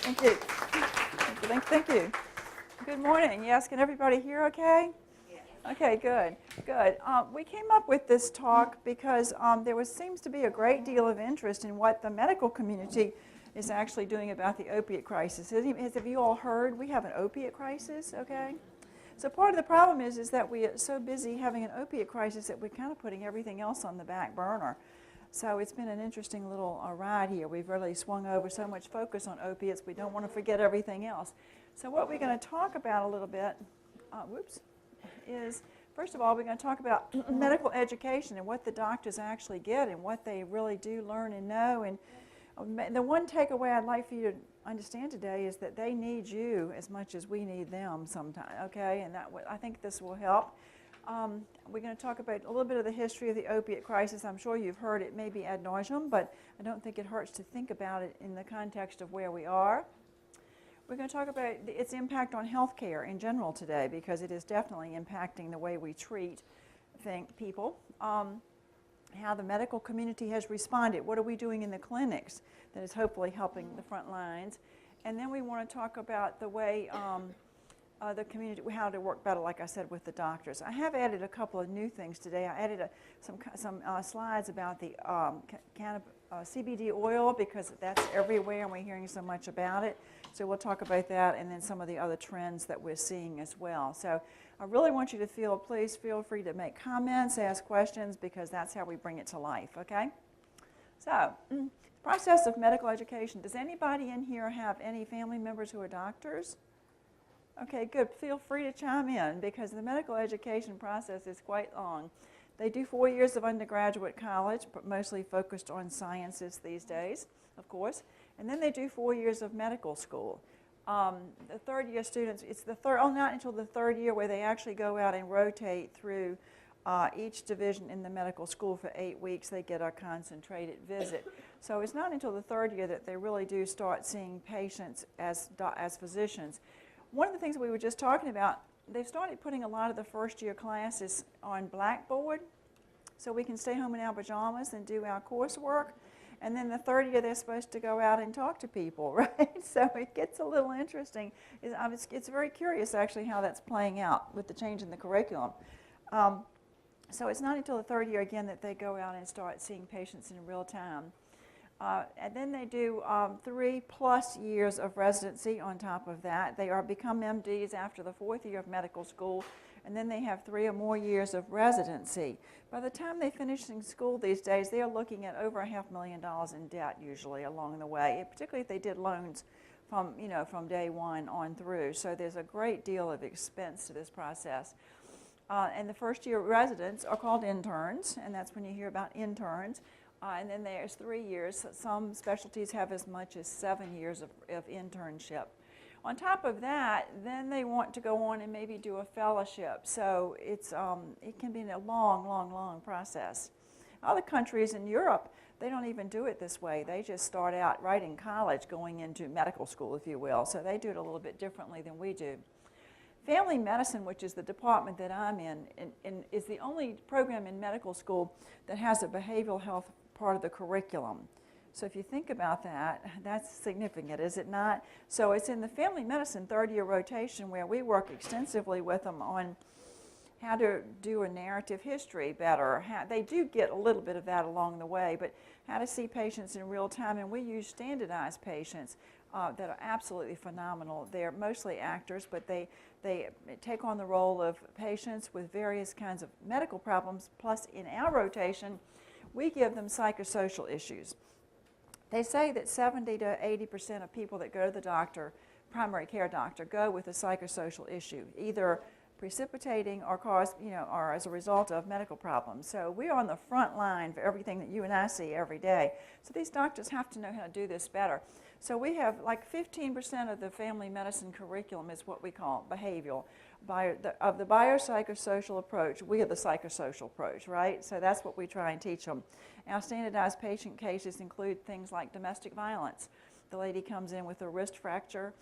Thank you. Thank you. Good morning. Yes, can everybody hear okay? Yes. Okay, good. We came up with this talk because there seems to be a great deal of interest in what the medical community is actually doing about the opiate crisis. Have you all heard we have an opiate crisis, okay? So part of the problem is that we are so busy having an opiate crisis that we're kind of putting everything else on the back burner. So it's been an interesting little ride here. We've really swung over so much focus on opiates, we don't want to forget everything else. So what we're going to talk about a little bit, is first of all, we're going to talk about medical education and what the doctors actually get and what they really do learn and know. And the one takeaway I'd like for you to understand today is that they need you as much as we need them sometimes, okay? And I think this will help. We're going to talk about a little bit of the history of the opiate crisis. I'm sure you've heard it maybe ad nauseum, but I don't think it hurts to think about it in the context of where we are. We're going to talk about its impact on healthcare in general today, because it is definitely impacting the way we treat people. How the medical community has responded. What are we doing in the clinics that is hopefully helping the front lines? And then we want to talk about the way the community, how to work better, like I said, with the doctors. I have added a couple of new things today. I added some slides about the CBD oil, because that's everywhere and we're hearing so much about it. So we'll talk about that, and then some of the other trends that we're seeing as well. So I really want you to please feel free to make comments, ask questions, because that's how we bring it to life, okay? So, process of medical education. Does anybody in here have any family members who are doctors? Okay, good. Feel free to chime in, because the medical education process is quite long. They do 4 years of undergraduate college, but mostly focused on sciences these days, of course. And then they do 4 years of medical school. The third year students, not until the third year where they actually go out and rotate through each division in the medical school for 8 weeks. They get a concentrated visit. So it's not until the third year that they really do start seeing patients as physicians. One of the things that we were just talking about, they've started putting a lot of the first year classes on Blackboard, so we can stay home in our pajamas and do our coursework. And then the third year, they're supposed to go out and talk to people, right? So it gets a little interesting. It's very curious, actually, how that's playing out with the change in the curriculum. So it's not until the third year, again, that they go out and start seeing patients in real time. And then they do 3+ years of residency on top of that. They become MDs after the 4th year of medical school, and then they have 3 or more years of residency. By the time they finish in school these days, they're looking at over $500,000 in debt usually along the way, particularly if they did loans from day one on through. So there's a great deal of expense to this process. And the first year residents are called interns, and that's when you hear about interns. And then there's 3 years. Some specialties have as much as 7 years of internship. On top of that, then they want to go on and maybe do a fellowship. So it can be a long process. Other countries in Europe, they don't even do it this way. They just start out right in college going into medical school, if you will. So they do it a little bit differently than we do. Family medicine, which is the department that I'm in, is the only program in medical school that has a behavioral health part of the curriculum. So if you think about that, that's significant, is it not? So it's in the family medicine third year rotation where we work extensively with them on how to do a narrative history better. They do get a little bit of that along the way, but how to see patients in real time. And we use standardized patients that are absolutely phenomenal. They're mostly actors, but they take on the role of patients with various kinds of medical problems. Plus, in our rotation, we give them psychosocial issues. They say that 70 to 80% of people that go to the doctor, primary care doctor, go with a psychosocial issue, either precipitating or caused, or as a result of medical problems. So we're on the front line for everything that you and I see every day. So these doctors have to know how to do this better. So we have like 15% of the family medicine curriculum is what we call behavioral. Of the biopsychosocial approach, we have the psychosocial approach, right? So that's what we try and teach them. Our standardized patient cases include things like domestic violence. The lady comes in with a wrist fracture,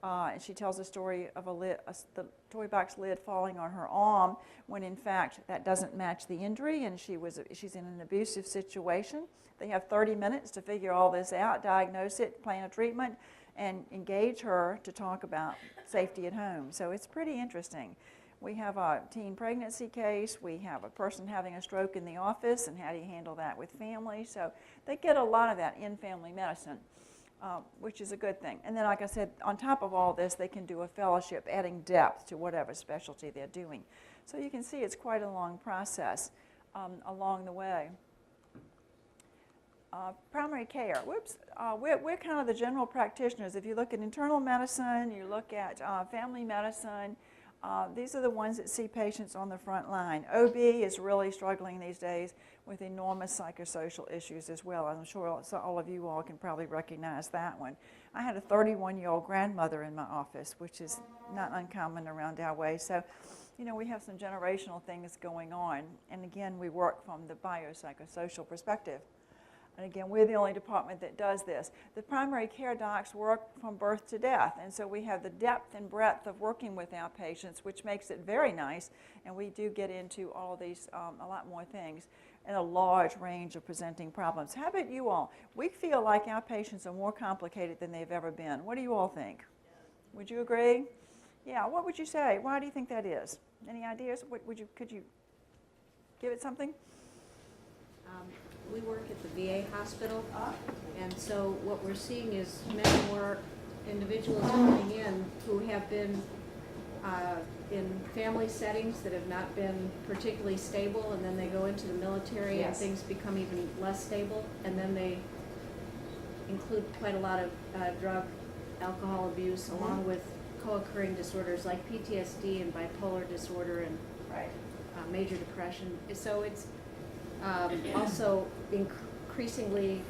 and she tells a story of the toy box lid falling on her arm, when in fact that doesn't match the injury, and she's in an abusive situation. They have 30 minutes to figure all this out, diagnose it, plan a treatment, and engage her to talk about safety at home. So it's pretty interesting. We have a teen pregnancy case. We have a person having a stroke in the office, and how do you handle that with family? So they get a lot of that in family medicine, which is a good thing. And then, like I said, on top of all this, they can do a fellowship, adding depth to whatever specialty they're doing. So you can see it's quite a long process along the way. Primary care, we're kind of the general practitioners. If you look at internal medicine, you look at family medicine, these are the ones that see patients on the front line. OB is really struggling these days with enormous psychosocial issues as well. I'm sure all of you all can probably recognize that one. I had a 31-year-old grandmother in my office, which is not uncommon around our way. So, you know, we have some generational things going on. And again, we work from the biopsychosocial perspective. And again, we're the only department that does this. The primary care docs work from birth to death, and so we have the depth and breadth of working with our patients, which makes it very nice, and we do get into all of these, a lot more things, and a large range of presenting problems. How about you all? We feel like our patients are more complicated than they've ever been. What do you all think? Would you agree? Yeah, what would you say? Why do you think that is? Any ideas? Could you give it something? We work at the VA hospital, and so what we're seeing is many more individuals coming in who have been in family settings that have not been particularly stable, and then they go into the military and things become even less stable, and then they include quite a lot of drug, alcohol abuse, along with co-occurring disorders like PTSD and bipolar disorder and major depression. So it's also increasingly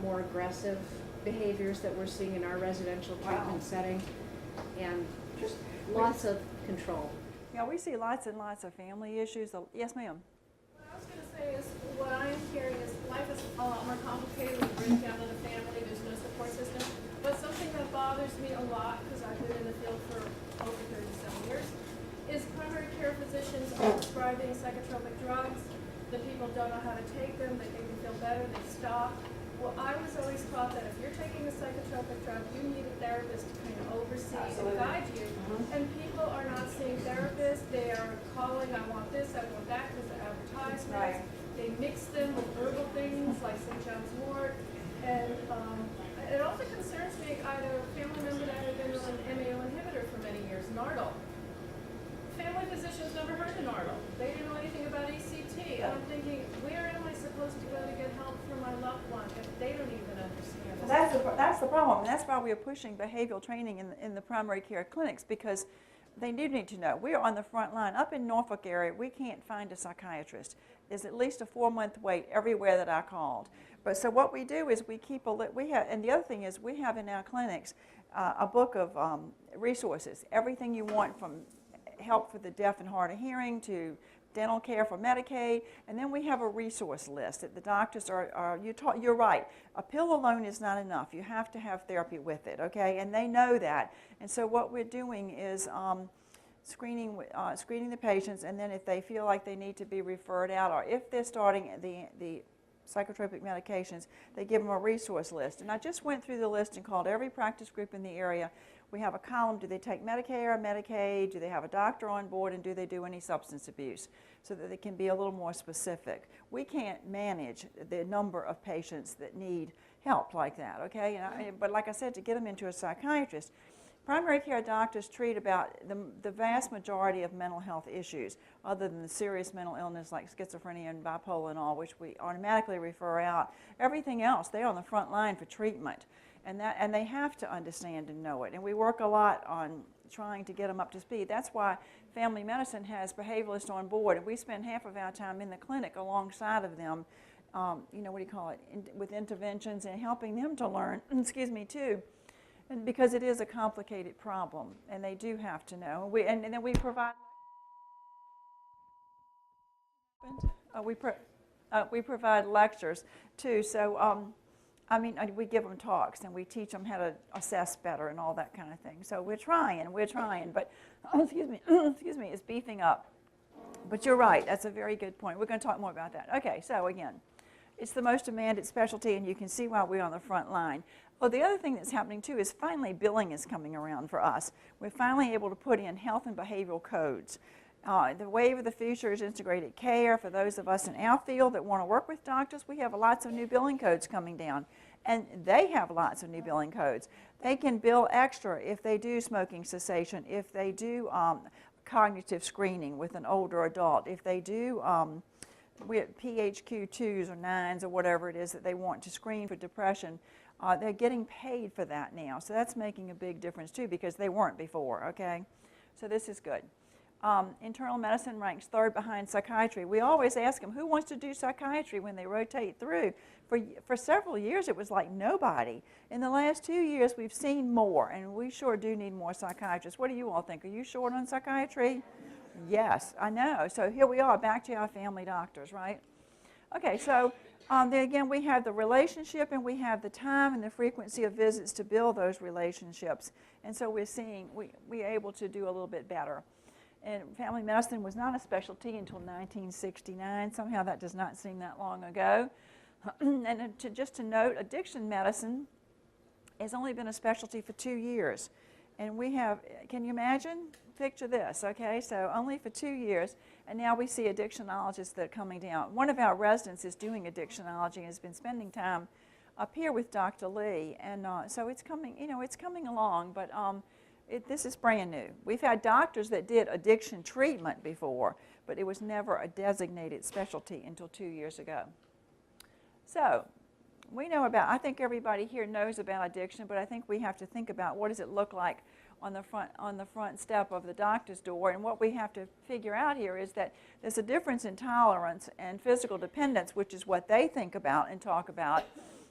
more aggressive behaviors that we're seeing in our residential treatment setting, and just lots of control. Yeah, we see lots and lots of family issues. Yes, ma'am. What I was going to say is, what I'm hearing is life is a lot more complicated with breakdown in the family. There's no support system. But something that bothers me a lot, because I've been in the field for over 37 years, is primary care physicians are prescribing psychotropic drugs. The people don't know how to take them. They think they feel better. They stop. Well, I was always taught that if you're taking a psychotropic drug, you need a therapist to kind of oversee and guide you. And people are not seeing therapists. They are calling, I want this, I want that, because of advertisements. They mix them with herbal things like St. John's wort. And it also concerns me. I had a family member that had been on an MAO inhibitor for many years, Nardole. Family physicians never heard of Nardole. They didn't know anything about ECT. And I'm thinking, where am I supposed to go to get help for my loved one if they don't even understand? Well, that's the problem, and that's why we are pushing behavioral training in the primary care clinics, because they do need to know. We are on the front line. Up in Norfolk area, we can't find a psychiatrist. There's at least a 4-month wait everywhere that I called. But so what we do is we keep and the other thing is we have in our clinics a book of resources, everything you want from help for the deaf and hard of hearing to dental care for Medicaid, and then we have a resource list that the doctors you're right, a pill alone is not enough. You have to have therapy with it, okay? And they know that. And so what we're doing is screening the patients, and then if they feel like they need to be referred out, or if they're starting the psychotropic medications, they give them a resource list. And I just went through the list and called every practice group in the area. We have a column, do they take Medicare, Medicaid, do they have a doctor on board, and do they do any substance abuse, so that they can be a little more specific. We can't manage the number of patients that need help like that, okay? But like I said, to get them into a psychiatrist, primary care doctors treat about the vast majority of mental health issues, other than the serious mental illness like schizophrenia and bipolar and all, which we automatically refer out. Everything else, they're on the front line for treatment. And they have to understand and know it. And we work a lot on trying to get them up to speed. That's why family medicine has behavioralists on board, and we spend half of our time in the clinic alongside of them, with interventions and helping them to learn, excuse me, too. And because it is a complicated problem, and they do have to know. And then we provide we provide lectures too. So we give them talks, and we teach them how to assess better and all that kind of thing. So we're trying, but excuse me, it's beefing up. But you're right, that's a very good point. We're going to talk more about that. Okay, so again, it's the most demanded specialty, and you can see why we're on the front line. Well, the other thing that's happening too is finally billing is coming around for us. We're finally able to put in health and behavioral codes. The wave of the future is integrated care. For those of us in our field that want to work with doctors, we have lots of new billing codes coming down. And they have lots of new billing codes. They can bill extra if they do smoking cessation, if they do cognitive screening with an older adult, if they do PHQ-2s or 9s or whatever it is that they want to screen for depression. They're getting paid for that now. So that's making a big difference too, because they weren't before, okay? So this is good. Internal medicine ranks third behind psychiatry. We always ask them, who wants to do psychiatry when they rotate through? For several years, it was like nobody. In the last 2 years, we've seen more, and we sure do need more psychiatrists. What do you all think? Are you short on psychiatry? Yes, I know. So here we are, back to our family doctors, right? Okay, so then again, we have the relationship, and we have the time and the frequency of visits to build those relationships. And so we're seeing, we're able to do a little bit better. And family medicine was not a specialty until 1969. Somehow that does not seem that long ago. And just to note, addiction medicine has only been a specialty for 2 years. And we have, can you imagine? Picture this, okay? So only for 2 years, and now we see addictionologists that are coming down. One of our residents is doing addictionology and has been spending time up here with Dr. Lee. And so it's coming, you know, it's coming along, but this is brand new. We've had doctors that did addiction treatment before, but it was never a designated specialty until 2 years ago. So we know about, I think everybody here knows about addiction, but I think we have to think about what does it look like on the front step of the doctor's door. And what we have to figure out here is that there's a difference in tolerance and physical dependence, which is what they think about and talk about,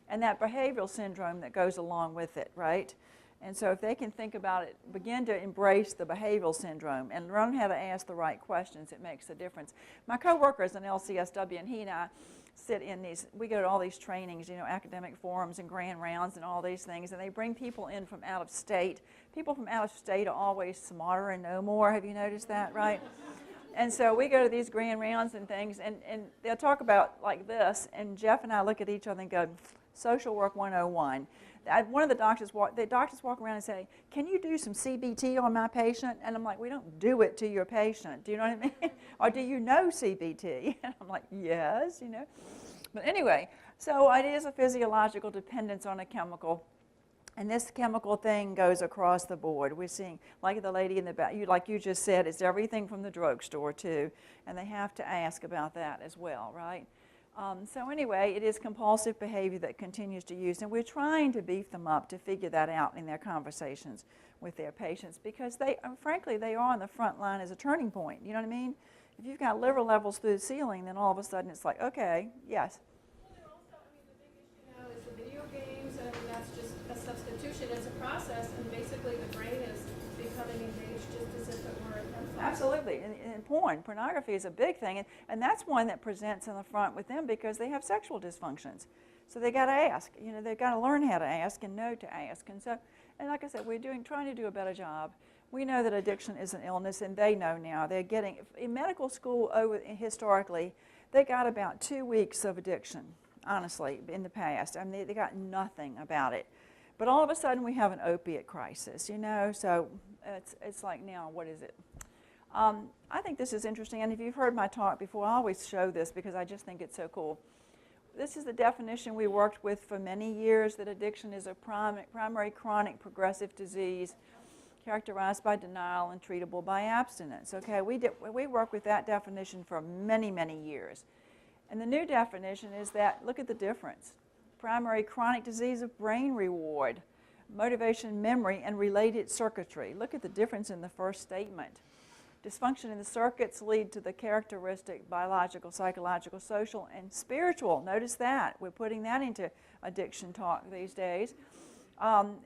and that behavioral syndrome that goes along with it, right? And so if they can think about it, begin to embrace the behavioral syndrome and learn how to ask the right questions, it makes a difference. My coworker is an LCSW, and he and I sit in these, we go to all these trainings, you know, academic forums and grand rounds and all these things, and they bring people in from out of state. People from out of state are always smarter and know more. Have you noticed that, right? And so we go to these grand rounds and things, and they'll talk about like this, and Jeff and I look at each other and go, Social Work 101. One of the doctors walk around and say, can you do some CBT on my patient? And I'm like, we don't do it to your patient. Do you know what I mean? Or do you know CBT? And I'm like, yes, you know. But anyway, so it is a physiological dependence on a chemical. And this chemical thing goes across the board. We're seeing, like the lady in the back, like you just said, it's everything from the drugstore too. And they have to ask about that as well, right? So anyway, it is compulsive behavior that continues to use, and we're trying to beef them up to figure that out in their conversations with their patients, because they, frankly, they are on the front line as a turning point. You know what I mean? If you've got liver levels through the ceiling, then all of a sudden it's like, okay, yes. Well, also, I mean, the big issue now is the video games, and that's just a substitution. It's a process, and basically the brain is becoming engaged just as if it were a chemical. Absolutely, and pornography is a big thing, and that's one that presents in the front with them because they have sexual dysfunctions. So they got to ask, you know, they've got to learn how to ask and know to ask. And so, and like I said, we're trying to do a better job. We know that addiction is an illness, and they know now. They're getting, in medical school historically, they got about 2 weeks of addiction, honestly, in the past. I mean, they got nothing about it. But all of a sudden we have an opiate crisis, you know, so it's like now, what is it? I think this is interesting, and if you've heard my talk before, I always show this because I just think it's so cool. This is the definition we worked with for many years, that addiction is a primary chronic progressive disease characterized by denial and treatable by abstinence. Okay, we worked with that definition for many, many years. And the new definition is that, look at the difference. Primary chronic disease of brain reward, motivation, memory, and related circuitry. Look at the difference in the first statement. Dysfunction in the circuits lead to the characteristic biological, psychological, social, and spiritual. Notice that. We're putting that into addiction talk these days.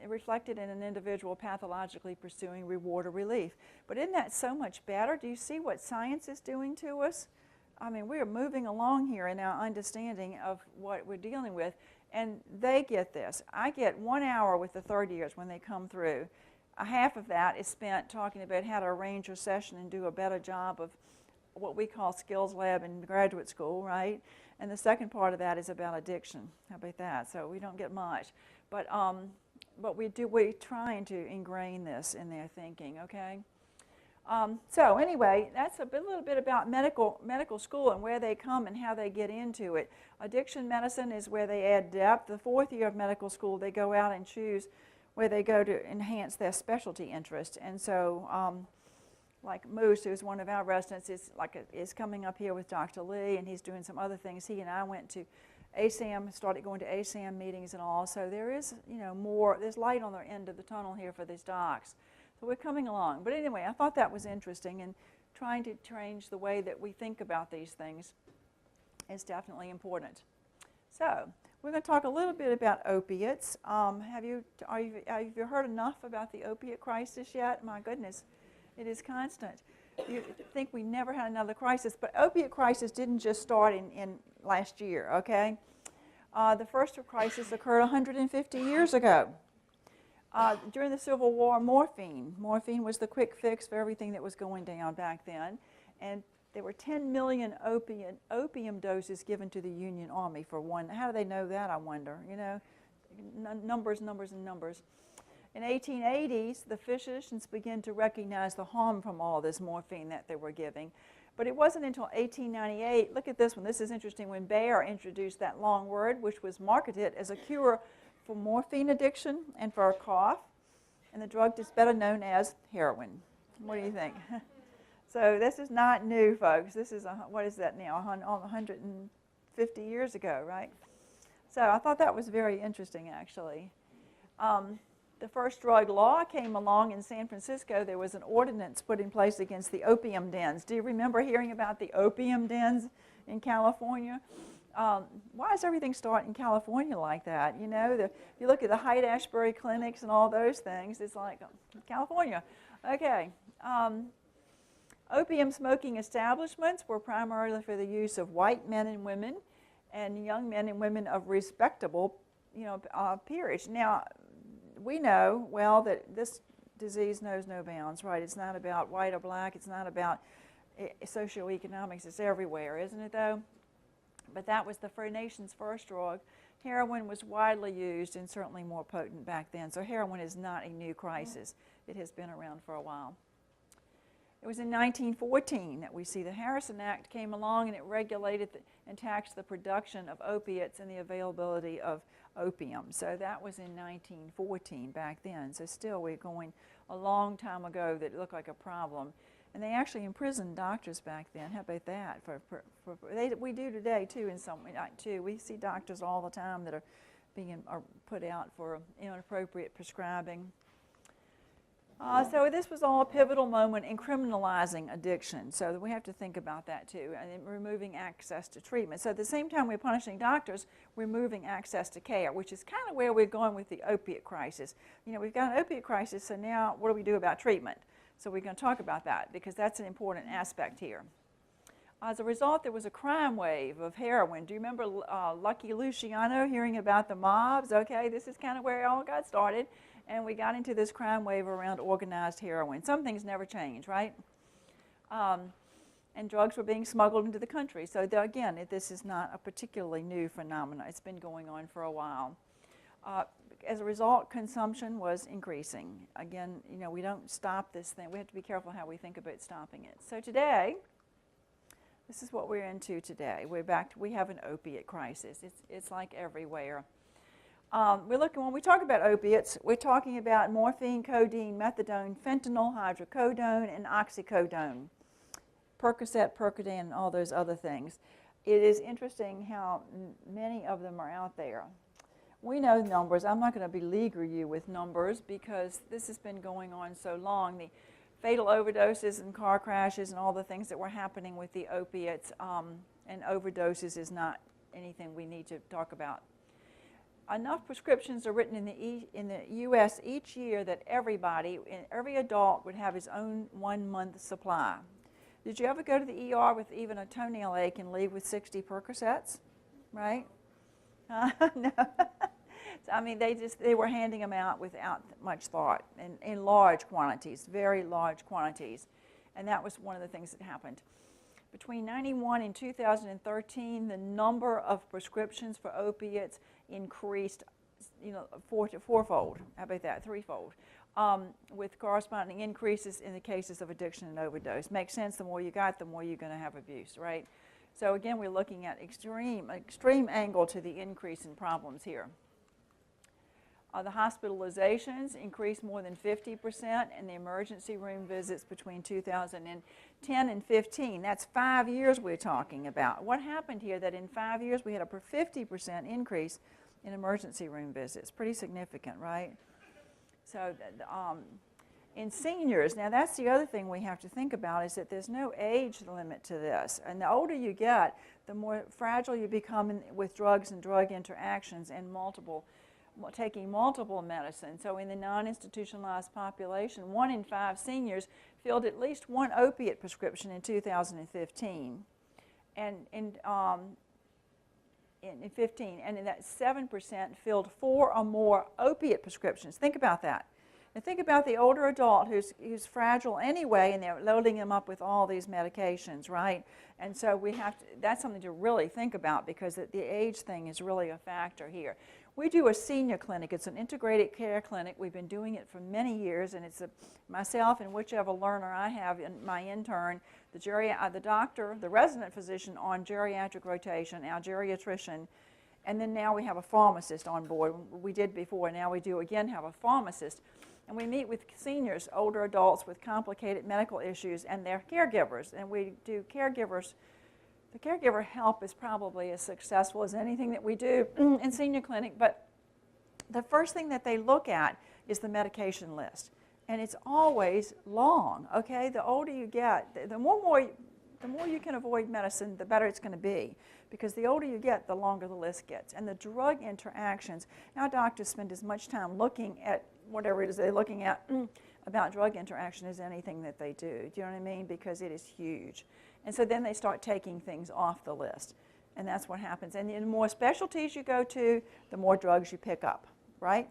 Reflected in an individual pathologically pursuing reward or relief. But isn't that so much better? Do you see what science is doing to us? I mean, we are moving along here in our understanding of what we're dealing with, and they get this. I get 1 hour with the third years when they come through. Half of that is spent talking about how to arrange your session and do a better job of what we call skills lab in graduate school, right? And the second part of that is about addiction. How about that? So we don't get much. But we're trying to ingrain this in their thinking, okay? So anyway, that's a little bit about medical school and where they come and how they get into it. Addiction medicine is where they add depth. The 4th year of medical school, they go out and choose where they go to enhance their specialty interest. And so, like Moose, who's one of our residents, is coming up here with Dr. Lee, and he's doing some other things. He and I went to ASAM, started going to ASAM meetings and all. So there is, more. There's light on the end of the tunnel here for these docs. So we're coming along. But anyway, I thought that was interesting, and trying to change the way that we think about these things is definitely important. So we're going to talk a little bit about opiates. Have you heard enough about the opiate crisis yet? My goodness, it is constant. You think we never had another crisis, but opiate crisis didn't just start in last year, okay? The first crisis occurred 150 years ago. During the Civil War, morphine was the quick fix for everything that was going down back then. And there were 10 million opium doses given to the Union Army for one. How do they know that, I wonder? Numbers, numbers, and numbers. In 1880s, the physicians began to recognize the harm from all this morphine that they were giving. But it wasn't until 1898, look at this one, this is interesting, when Bayer introduced that long word, which was marketed as a cure for morphine addiction and for a cough, and the drug is better known as heroin. What do you think? So this is not new, folks. This is, what is that now, 150 years ago, right? So I thought that was very interesting, actually. The first drug law came along in San Francisco. There was an ordinance put in place against the opium dens. Do you remember hearing about the opium dens in California? Why does everything start in California like that? You look at the Haight-Ashbury clinics and all those things, it's like California. Okay. Opium smoking establishments were primarily for the use of white men and women and young men and women of respectable, peerage. Now, we know, well, that this disease knows no bounds, right? It's not about white or black. It's not about socioeconomics. It's everywhere, isn't it, though? But that was the nation's first drug. Heroin was widely used and certainly more potent back then. So heroin is not a new crisis. It has been around for a while. It was in 1914 that we see the Harrison Act came along, and it regulated and taxed the production of opiates and the availability of opium. So that was in 1914 back then. So still we're going a long time ago that looked like a problem. And they actually imprisoned doctors back then. How about that? We do today too. In some way, too. We see doctors all the time that are being put out for inappropriate prescribing. So this was all a pivotal moment in criminalizing addiction. So we have to think about that too, and removing access to treatment. So at the same time we're punishing doctors, we're removing access to care, which is kind of where we're going with the opiate crisis. We've got an opiate crisis, so now what do we do about treatment? So we're going to talk about that because that's an important aspect here. As a result, there was a crime wave of heroin. Do you remember Lucky Luciano hearing about the mobs? Okay, this is kind of where it all got started. And we got into this crime wave around organized heroin. Some things never change, right? And drugs were being smuggled into the country. So again, this is not a particularly new phenomenon. It's been going on for a while. As a result, consumption was increasing. Again, we don't stop this thing. We have to be careful how we think about stopping it. So today, this is what we're into today. We have an opiate crisis. It's like everywhere. When we talk about opiates, we're talking about morphine, codeine, methadone, fentanyl, hydrocodone, and oxycodone. Percocet, Percodan, and all those other things. It is interesting how many of them are out there. We know numbers. I'm not going to beleaguer you with numbers because this has been going on so long. The fatal overdoses and car crashes and all the things that were happening with the opiates and overdoses is not anything we need to talk about. Enough prescriptions are written in the U.S. each year that every adult would have his own 1 month supply. Did you ever go to the ER with even a toenail ache and leave with 60 Percocets? Right? No. So, I mean, they were handing them out without much thought in large quantities, very large quantities. And that was one of the things that happened. Between 1991 and 2013, the number of prescriptions for opiates increased fourfold. How about that? Threefold. With corresponding increases in the cases of addiction and overdose. Makes sense. The more you got, the more you're going to have abuse, right? So again, we're looking at extreme angle to the increase in problems here. The hospitalizations increased more than 50%, and the emergency room visits between 2010 and 15. That's 5 years we're talking about. What happened here that in 5 years we had a 50% increase in emergency room visits? Pretty significant, right? So in seniors, now that's the other thing we have to think about, is that there's no age limit to this. And the older you get, the more fragile you become with drugs and drug interactions and taking multiple medicines. So in the non-institutionalized population, 1 in 5 seniors filled at least one opiate prescription in 2015. And in 15, and in that 7% filled 4 or more opiate prescriptions. Think about that. And think about the older adult who's fragile anyway, and they're loading them up with all these medications, right? And so we have to, that's something to really think about, because the age thing is really a factor here. We do a senior clinic. It's an integrated care clinic. We've been doing it for many years, and it's myself and whichever learner I have, my intern, the doctor, the resident physician on geriatric rotation, our geriatrician, and then now we have a pharmacist on board. We did before, now we do again have a pharmacist. And we meet with seniors, older adults with complicated medical issues, and their caregivers. And we do caregivers. The caregiver help is probably as successful as anything that we do in senior clinic, but the first thing that they look at is the medication list. And it's always long, okay? The older you get, the more you can avoid medicine, the better it's going to be. Because the older you get, the longer the list gets. And the drug interactions, now doctors spend as much time looking at whatever it is they're looking at about drug interaction as anything that they do. Do you know what I mean? Because it is huge. And so then they start taking things off the list. And that's what happens. And the more specialties you go to, the more drugs you pick up, right?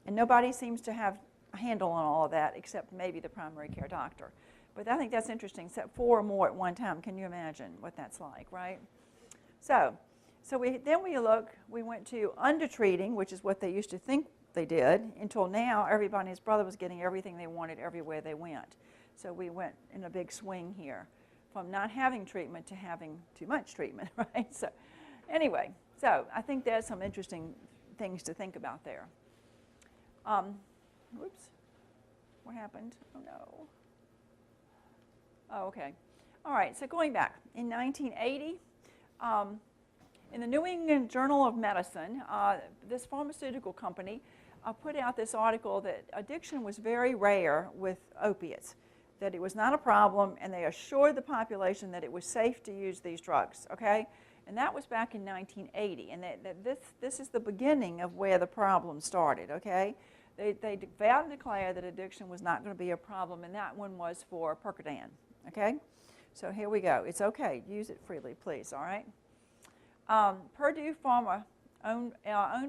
And nobody seems to have a handle on all of that except maybe the primary care doctor. But I think that's interesting, except 4 or more at one time. Can you imagine what that's like, right? So we went to undertreating, which is what they used to think they did, until now everybody and his brother was getting everything they wanted everywhere they went. So we went in a big swing here, from not having treatment to having too much treatment, right? So anyway, so I think there's some interesting things to think about there. Whoops, what happened? Oh no. Oh, okay. All right, so going back, in 1980, in the New England Journal of Medicine, this pharmaceutical company put out this article that addiction was very rare with opiates, that it was not a problem, and they assured the population that it was safe to use these drugs, okay? And that was back in 1980, and this is the beginning of where the problem started, okay? They vowed and declared that addiction was not going to be a problem, and that one was for Percodan, okay? So here we go. It's okay. Use it freely, please, all right? Purdue Pharma, owned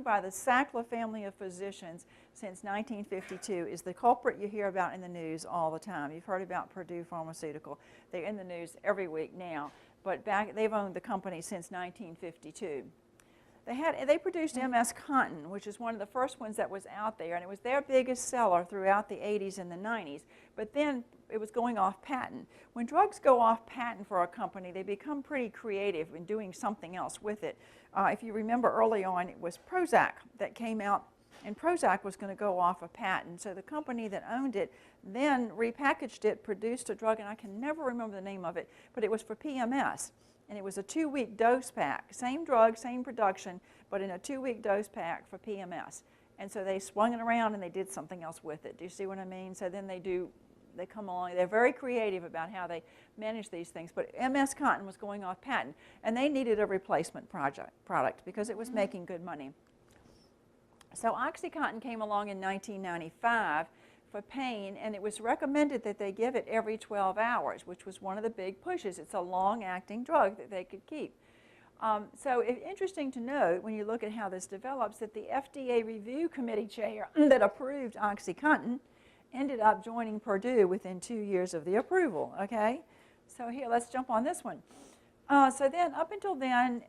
by the Sackler family of physicians since 1952, is the culprit you hear about in the news all the time. You've heard about Purdue Pharmaceutical. They're in the news every week now, but they've owned the company since 1952. They produced OXYCONTIN, which is one of the first ones that was out there, and it was their biggest seller throughout the 80s and the 90s, but then it was going off patent. When drugs go off patent for a company, they become pretty creative in doing something else with it. If you remember early on, it was Prozac that came out, and Prozac was going to go off a patent. So the company that owned it then repackaged it, produced a drug, and I can never remember the name of it, but it was for PMS. And it was a 2-week dose pack, same drug, same production, but in a 2-week dose pack for PMS. And so they swung it around and they did something else with it. Do you see what I mean? So then they come along, they're very creative about how they manage these things. But OXYCONTIN was going off patent, and they needed a replacement product because it was making good money. So OXYCONTIN came along in 1995 for pain, and it was recommended that they give it every 12 hours, which was one of the big pushes. It's a long-acting drug that they could keep. So it's interesting to note, when you look at how this develops, that the FDA review committee chair that approved OXYCONTIN ended up joining Purdue within 2 years of the approval, okay? So here, let's jump on this one. So then, up until then,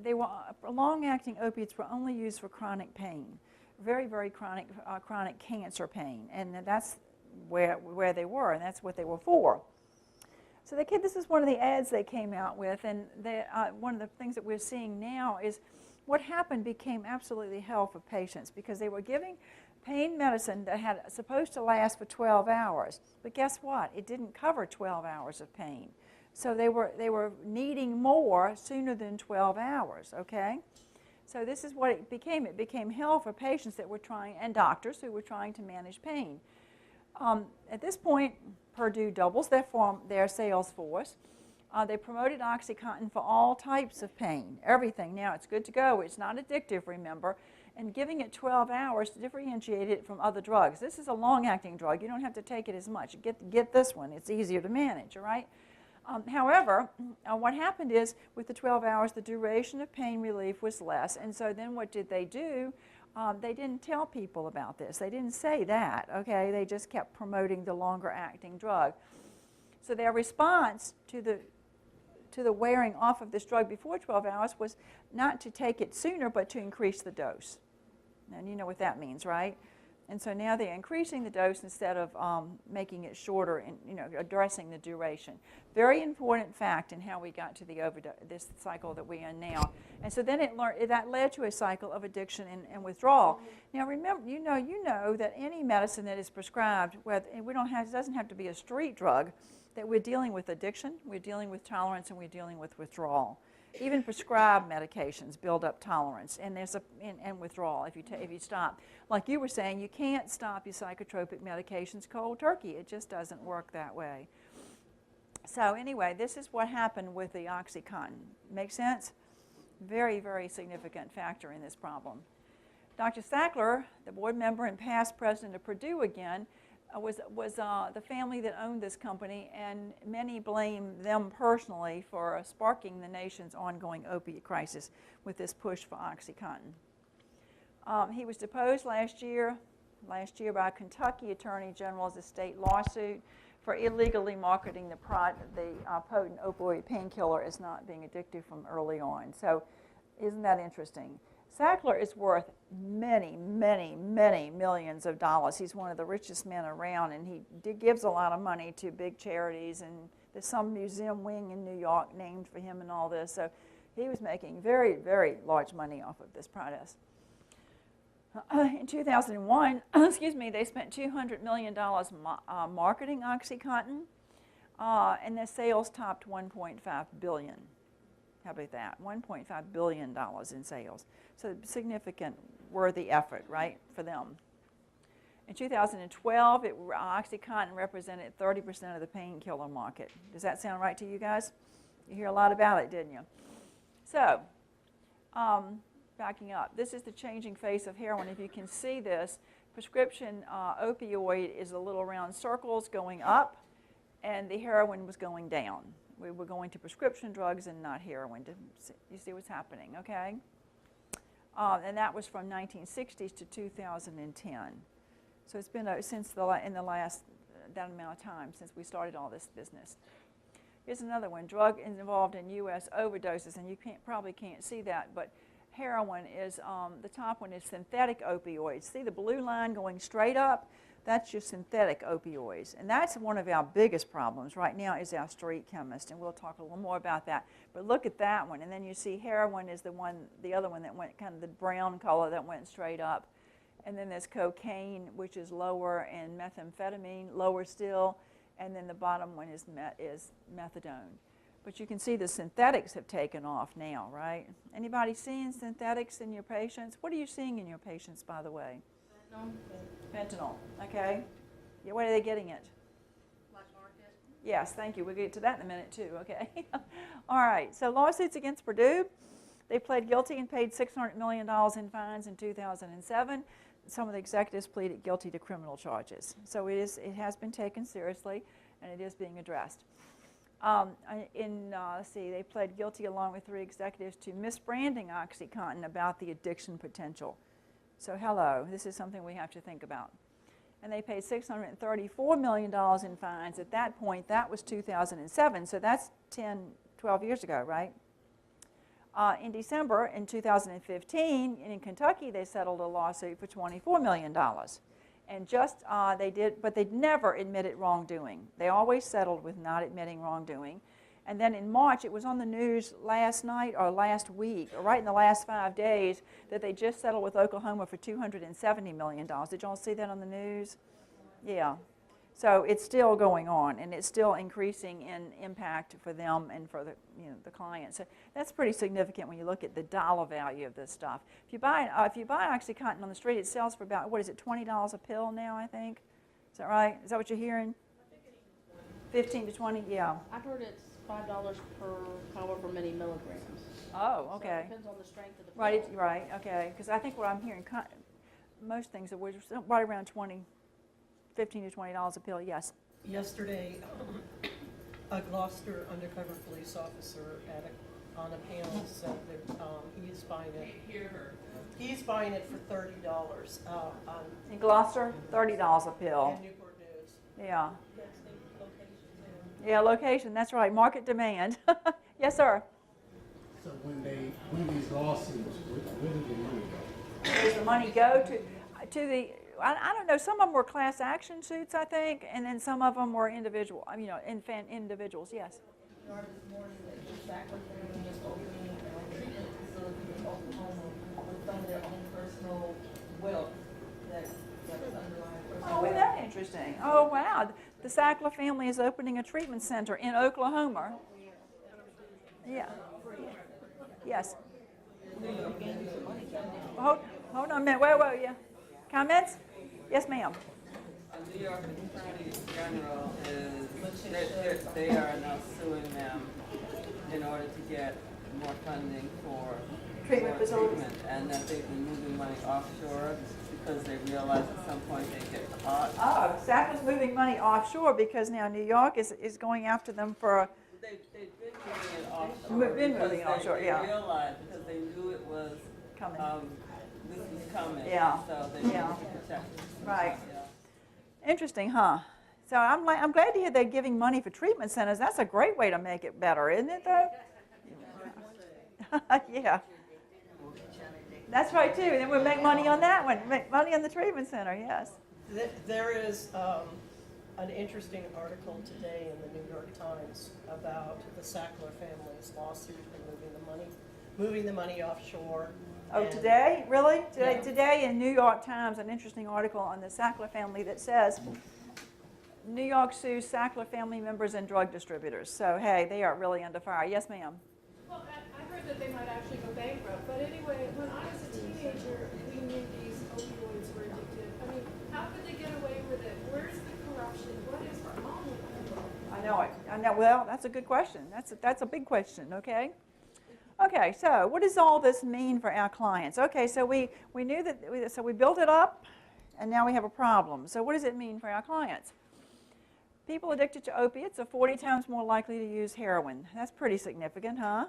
they were long-acting opiates were only used for chronic pain, very, very chronic cancer pain, and that's where they were, and that's what they were for. So this is one of the ads they came out with, and one of the things that we're seeing now is what happened became absolutely hell for patients because they were giving pain medicine that had supposed to last for 12 hours. But guess what? It didn't cover 12 hours of pain. So they were needing more sooner than 12 hours, okay? So this is what it became. It became hell for patients that were trying, and doctors who were trying to manage pain. At this point, Purdue doubles their sales force. They promoted OxyContin for all types of pain, everything. Now it's good to go. It's not addictive, remember, and giving it 12 hours to differentiate it from other drugs. This is a long-acting drug. You don't have to take it as much. Get this one. It's easier to manage, all right? However, what happened is with the 12 hours, the duration of pain relief was less, and so then what did they do? They didn't tell people about this. They didn't say that, okay? They just kept promoting the longer-acting drug. So their response to the wearing off of this drug before 12 hours was not to take it sooner, but to increase the dose. And you know what that means, right? And so now they're increasing the dose instead of making it shorter and addressing the duration. Very important fact in how we got to this cycle that we're in now. And so then that led to a cycle of addiction and withdrawal. Now remember, you know that any medicine that is prescribed, it doesn't have to be a street drug, that we're dealing with addiction, we're dealing with tolerance, and we're dealing with withdrawal. Even prescribed medications build up tolerance and withdrawal if you stop. Like you were saying, you can't stop your psychotropic medications cold turkey. It just doesn't work that way. So anyway, this is what happened with the OxyContin. Make sense? Very, very significant factor in this problem. Dr. Sackler, the board member and past president of Purdue again, was the family that owned this company, and many blame them personally for sparking the nation's ongoing opiate crisis with this push for OxyContin. He was deposed last year by Kentucky Attorney General's estate lawsuit for illegally marketing the potent opioid painkiller as not being addictive from early on. So isn't that interesting? Sackler is worth many, many, many millions of dollars. He's one of the richest men around, and he gives a lot of money to big charities, and there's some museum wing in New York named for him and all this. So he was making very, very large money off of this protest. In 2001, they spent $200 million marketing OxyContin, and their sales topped $1.5 billion. How about that? $1.5 billion in sales. So significant, worthy effort, right, for them. In 2012, OxyContin represented 30% of the painkiller market. Does that sound right to you guys? You hear a lot about it, didn't you? So, backing up, this is the changing face of heroin. If you can see this, prescription opioid is the little round circles going up, and the heroin was going down. We were going to prescription drugs and not heroin. You see what's happening, okay? And that was from 1960s to 2010. So it's been in the last that amount of time since we started all this business. Here's another one, drug involved in U.S. overdoses, and you probably can't see that, but heroin is, the top one is synthetic opioids. See the blue line going straight up? That's your synthetic opioids. And that's one of our biggest problems right now is our street chemist, and we'll talk a little more about that. But look at that one, and then you see heroin is the other one that went kind of the brown color that went straight up. And then there's cocaine, which is lower, and methamphetamine, lower still, and then the bottom one is methadone. But you can see the synthetics have taken off now, right? Anybody seeing synthetics in your patients? What are you seeing in your patients, by the way? Fentanyl, okay. Yeah, where are they getting it? Black market. Yes, thank you. We'll get to that in a minute, too, okay. All right, so lawsuits against Purdue. They pled guilty and paid $600 million in fines in 2007. Some of the executives pleaded guilty to criminal charges. So it has been taken seriously, and it is being addressed. Let's see, they pled guilty along with 3 executives to misbranding OxyContin about the addiction potential. So hello, this is something we have to think about. And they paid $634 million in fines. At that point, that was 2007, so that's 10, 12 years ago, right? In December in 2015, in Kentucky, they settled a lawsuit for $24 million. And just, but they never admitted wrongdoing. They always settled with not admitting wrongdoing. And then in March, it was on the news last night or last week, or right in the last 5 days, that they just settled with Oklahoma for $270 million. Did y'all see that on the news? Yeah. So it's still going on, and it's still increasing in impact for them and for the clients. So that's pretty significant when you look at the dollar value of this stuff. If you buy OxyContin on the street, it sells for about, what is it, $20 a pill now, I think? Is that right? Is that what you're hearing? 15 to 20, yeah. I heard it's $5 per however many milligrams. Oh, okay. So it depends on the strength of the pill. Right, okay. Because I think what I'm hearing, most things are right around $15 to $20 a pill, yes. Yesterday, a Gloucester undercover police officer on a panel said that he's buying it for $30 In Gloucester, $30 a pill. in Newport News. Yeah. Yeah, location, that's right, market demand. Yes, sir. So when they win these lawsuits, where does the money go? Does the money go to the, I don't know, some of them were class action suits, I think, and then some of them were individual, individuals, yes. This morning that exactly family is opening a treatment facility in Oklahoma with some of their own personal wealth that's underlying personal Oh, isn't that interesting? Oh, wow. The Sackler family is opening a treatment center in Oklahoma. Yeah. Yes. Hold on a minute. Whoa, yeah. Comments? Yes, ma'am. New York Attorney General they are now suing them in order to get more funding for Treatment facilities. treatment, and that they've been moving money offshore because they realize at some point they get caught. Oh, Sackler's moving money offshore because now New York is going after them for They've been moving it offshore. Been moving it offshore, yeah. They realized because they knew it was coming. this was coming. Yeah. So they Yeah. needed to protect themselves. Right. Yeah. Interesting, huh? So I'm glad to hear they're giving money for treatment centers. That's a great way to make it better, isn't it, though? Yeah. That's right, too. Then we'll make money on that one. Make money on the treatment center, yes. There is an interesting article today in the New York Times about the Sackler family's lawsuit and moving the money offshore. Oh, And today? Really? Yeah. Today in New York Times, an interesting article on the Sackler family that says New York sues Sackler family members and drug distributors. So, hey, they are really under fire. Yes, ma'am. Well, I heard that they might actually go bankrupt, but anyway, when I was a teenager, we knew these opioids were addictive. I mean, how could they get away with it? Where's the corruption? What is wrong with them? I know it. I know. Well, that's a good question. That's a big question, okay? Okay, so what does all this mean for our clients? Okay, so we knew that, so we built it up, and now we have a problem. So what does it mean for our clients? People addicted to opiates are 40 times more likely to use heroin. That's pretty significant, huh?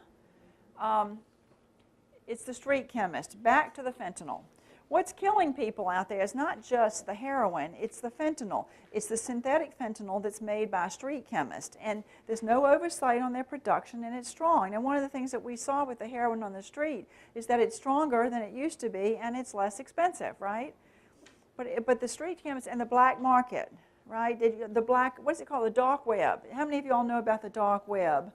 It's the street chemist. Back to the fentanyl. What's killing people out there is not just the heroin, it's the fentanyl. It's the synthetic fentanyl that's made by a street chemist. And there's no oversight on their production, and it's strong. And one of the things that we saw with the heroin on the street is that it's stronger than it used to be, and it's less expensive, right? But the street chemist and the black market, right? The black, what's it called, the dark web. How many of you all know about the dark web?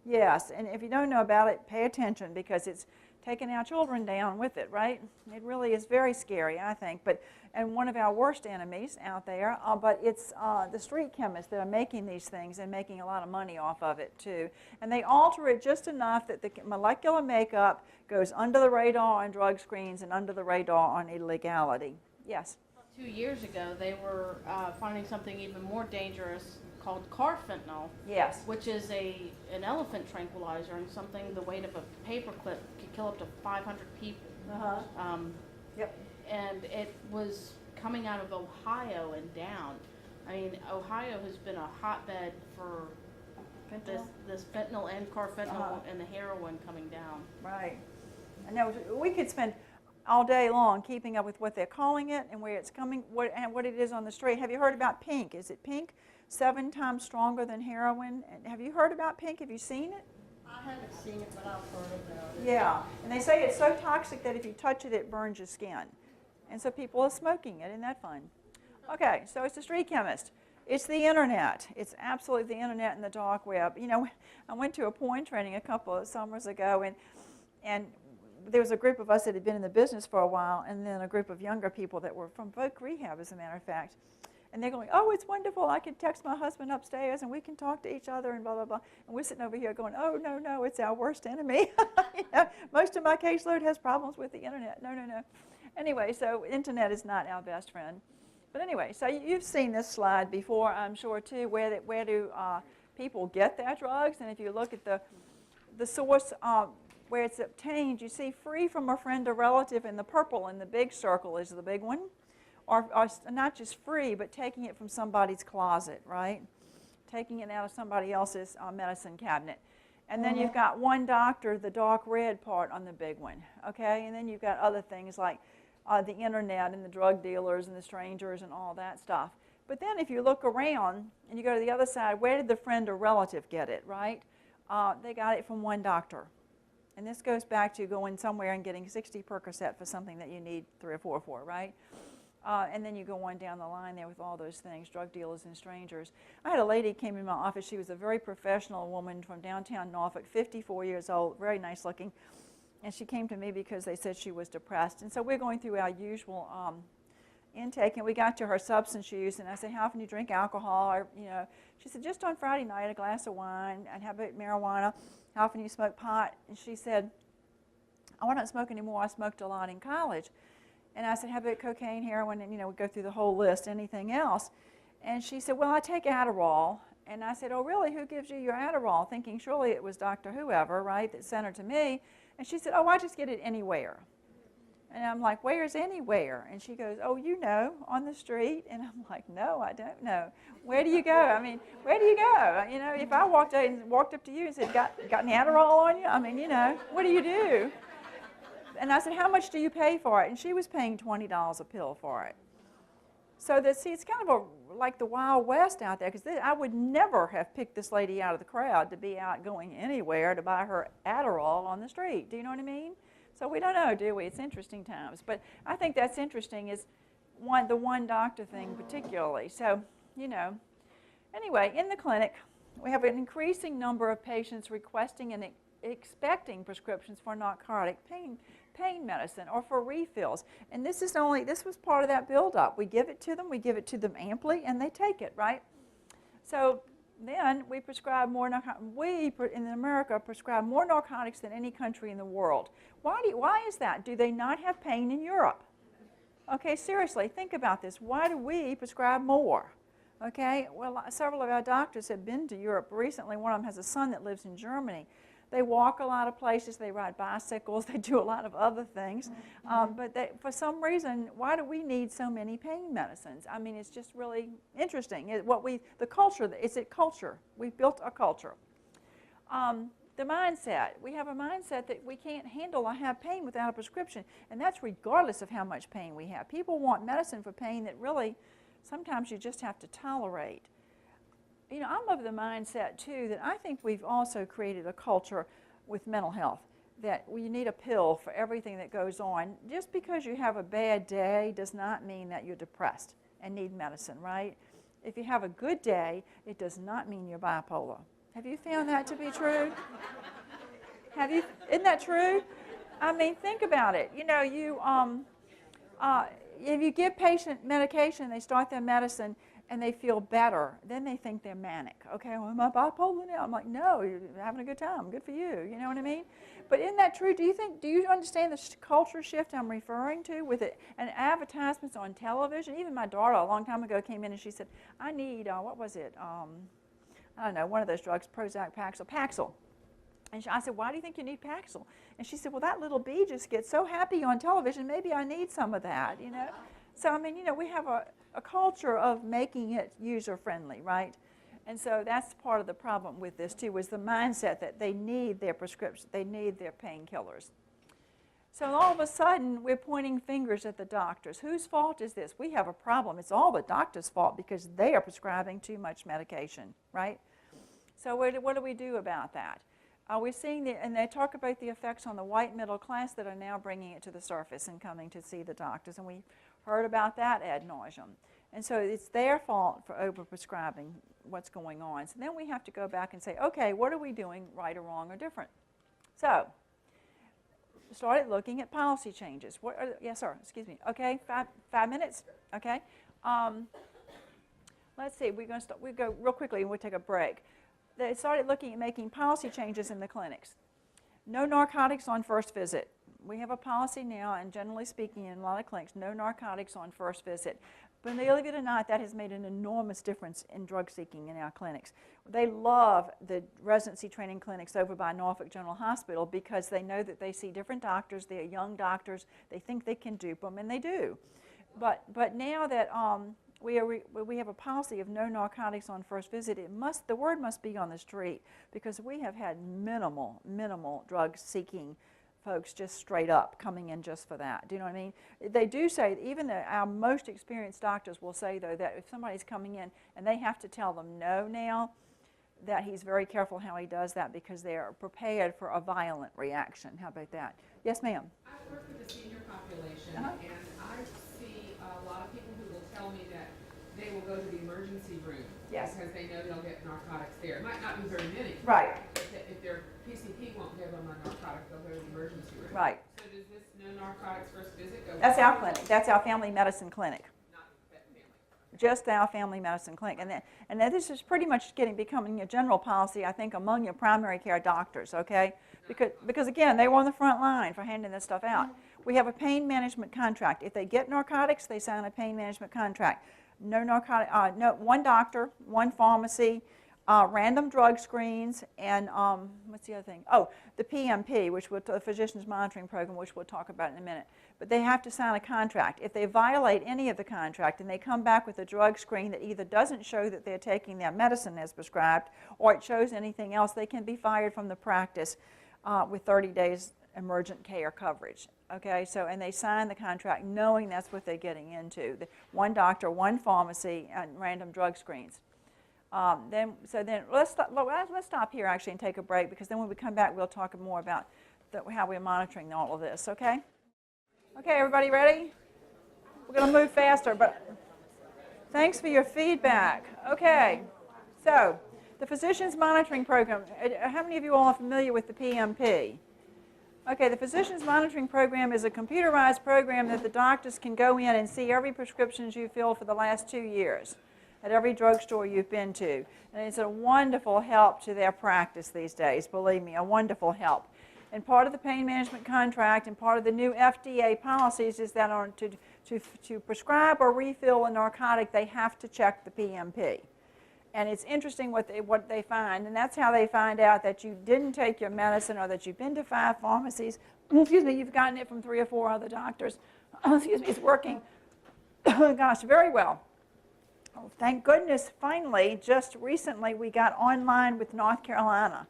Yes, and if you don't know about it, pay attention because it's taking our children down with it, right? It really is very scary, I think, and one of our worst enemies out there, but it's the street chemists that are making these things and making a lot of money off of it too. And they alter it just enough that the molecular makeup goes under the radar on drug screens and under the radar on illegality. Yes? 2 years ago, they were finding something even more dangerous called carfentanil, Yes. which is an elephant tranquilizer and something the weight of a paperclip could kill up to 500 people. Uh-huh. Yep. And it was coming out of Ohio and down. I mean, Ohio has been a hotbed for this fentanyl and carfentanil and the heroin coming down. Right. I know we could spend all day long keeping up with what they're calling it and where it's coming, and what it is on the street. Have you heard about pink? Is it pink? 7 times stronger than heroin. And have you heard about pink? Have you seen it? I haven't seen it, but I've heard about it. Yeah, and they say it's so toxic that if you touch it, it burns your skin. And so people are smoking it. Isn't that fun? Okay, so it's the street chemist. It's the internet. It's absolutely the internet and the dark web. You know, I went to a porn training a couple of summers ago, and there was a group of us that had been in the business for a while, and then a group of younger people that were from Voc Rehab, as a matter of fact. And they're going, oh, it's wonderful. I can text my husband upstairs, and we can talk to each other, and blah, blah, blah. And we're sitting over here going, oh, no, no, it's our worst enemy. You know, most of my caseload has problems with the internet. No, no, no. Anyway, so internet is not our best friend. But anyway, so you've seen this slide before, I'm sure, too, where do people get their drugs. And if you look at the source where it's obtained, you see free from a friend or relative in the purple, and the big circle is the big one. Or not just free, but taking it from somebody's closet, right? Taking it out of somebody else's medicine cabinet. And then you've got one doctor, the dark red part on the big one, okay? And then you've got other things like the internet and the drug dealers and the strangers and all that stuff. But then if you look around and you go to the other side, where did the friend or relative get it, right? They got it from one doctor. And this goes back to going somewhere and getting 60 Percocet for something that you need 3 or 4 for, right? And then you go on down the line there with all those things, drug dealers and strangers. I had a lady came in my office. She was a very professional woman from downtown Norfolk, 54 years old, very nice looking. And she came to me because they said she was depressed. And so we're going through our usual intake, and we got to her substance use. And I said, how often do you drink alcohol? Or, you know, she said, just on Friday night, a glass of wine. And how about marijuana? How often do you smoke pot? And she said, oh, I don't smoke anymore. I smoked a lot in college. And I said, how about cocaine, heroin, and, you know, we go through the whole list, anything else? And she said, well, I take Adderall. And I said, oh, really? Who gives you your Adderall? Thinking surely it was Dr. Whoever, right, that sent her to me. And she said, oh, I just get it anywhere. And I'm like, where's anywhere? And she goes, oh, you know, on the street. And I'm like, no, I don't know. Where do you go? I mean, where do you go? You know, if I walked up to you and said, got any Adderall on you? I mean, you know, what do you do? And I said, how much do you pay for it? And she was paying $20 a pill for it. So see, it's kind of like the Wild West out there, because I would never have picked this lady out of the crowd to be out going anywhere to buy her Adderall on the street. Do you know what I mean? So we don't know, do we? It's interesting times. But I think that's interesting is the one doctor thing particularly. So, you know, anyway, in the clinic, we have an increasing number of patients requesting and expecting prescriptions for narcotic pain medicine or for refills. And this was part of that buildup. We give it to them amply, and they take it, right? So then we prescribe more in America prescribe more narcotics than any country in the world. Why is that? Do they not have pain in Europe? Okay, seriously, think about this. Why do we prescribe more? Okay, well, several of our doctors have been to Europe recently. One of them has a son that lives in Germany. They walk a lot of places, they ride bicycles, they do a lot of other things. But for some reason, why do we need so many pain medicines? I mean, it's just really interesting. The culture, it's a culture. We've built a culture. The mindset, we have a mindset that we can't handle or have pain without a prescription. And that's regardless of how much pain we have. People want medicine for pain that really, sometimes you just have to tolerate. You know, I'm of the mindset, too, that I think we've also created a culture with mental health, that you need a pill for everything that goes on. Just because you have a bad day does not mean that you're depressed and need medicine, right? If you have a good day, it does not mean you're bipolar. Have you found that to be true? Isn't that true? I mean, think about it. You know, if you give patient medication, they start their medicine, and they feel better, then they think they're manic. Okay, well, am I bipolar now? I'm like, no, you're having a good time. Good for you. You know what I mean? But isn't that true? Do you understand the culture shift I'm referring to with it? And advertisements on television. Even my daughter a long time ago came in and she said, I need, what was it? I don't know, one of those drugs, Prozac, Paxil. And I said, why do you think you need Paxil? And she said, well, that little bee just gets so happy on television, maybe I need some of that, you know? So, I mean, you know, we have a culture of making it user-friendly, right? And so that's part of the problem with this, too, is the mindset that they need their prescription, they need their painkillers. So all of a sudden, we're pointing fingers at the doctors. Whose fault is this? We have a problem. It's all the doctor's fault because they are prescribing too much medication, right? So what do we do about that? We're seeing, and they talk about the effects on the white middle class that are now bringing it to the surface and coming to see the doctors. And we heard about that ad nauseum. And so it's their fault for overprescribing what's going on. So then we have to go back and say, okay, what are we doing right or wrong or different? So started looking at policy changes. What are, yes, sir, excuse me. Okay, five minutes, okay. Let's see, we're going to start, we go real quickly and we'll take a break. They started looking at making policy changes in the clinics. No narcotics on first visit. We have a policy now, and generally speaking in a lot of clinics, no narcotics on first visit. But believe it or not, that has made an enormous difference in drug seeking in our clinics. They love the residency training clinics over by Norfolk General Hospital because they know that they see different doctors, they're young doctors, they think they can dupe them, and they do. But now that we have a policy of no narcotics on first visit, the word must be on the street, because we have had minimal drug seeking folks just straight up coming in just for that. Do you know what I mean? They do say, even our most experienced doctors will say, though, that if somebody's coming in and they have to tell them no now, that he's very careful how he does that because they are prepared for a violent reaction. How about that? Yes, ma'am. I work with the senior population, and I see a lot of people who will tell me that they will go to the emergency room Yes. because they know they'll get narcotics there. It might not be very many. Right. If their PCP won't give them a narcotic, they'll go to the emergency room. Right. So does this no narcotics first visit go? That's our clinic. That's our family medicine clinic. Not vet family. Just our family medicine clinic. And then this is pretty much becoming a general policy, I think, among your primary care doctors, okay? Because again, they were on the front line for handing this stuff out. We have a pain management contract. If they get narcotics, they sign a pain management contract. No narcotic, no, one doctor, one pharmacy, random drug screens, and what's the other thing? Oh, the PMP, the Physician's Monitoring Program, which we'll talk about in a minute. But they have to sign a contract. If they violate any of the contract and they come back with a drug screen that either doesn't show that they're taking their medicine as prescribed or it shows anything else, they can be fired from the practice with 30 days emergent care coverage. Okay, so, and they sign the contract knowing that's what they're getting into. One doctor, one pharmacy, and random drug screens. Let's stop here actually and take a break, because then when we come back we'll talk more about how we're monitoring all of this, okay? Okay, everybody ready? We're going to move faster, but thanks for your feedback. Okay, so the Physician's Monitoring Program. How many of you all are familiar with the PMP? Okay, the Physician's Monitoring Program is a computerized program that the doctors can go in and see every prescriptions you filled for the last 2 years at every drugstore you've been to. And it's a wonderful help to their practice these days, believe me, a wonderful help. And part of the pain management contract and part of the new FDA policies is that to prescribe or refill a narcotic, they have to check the PMP. And it's interesting what they find, and that's how they find out that you didn't take your medicine or that you've been to 5 pharmacies. Excuse me, you've gotten it from 3 or 4 other doctors. Excuse me, it's working, gosh, very well. Oh, thank goodness, finally, just recently we got online with North Carolina.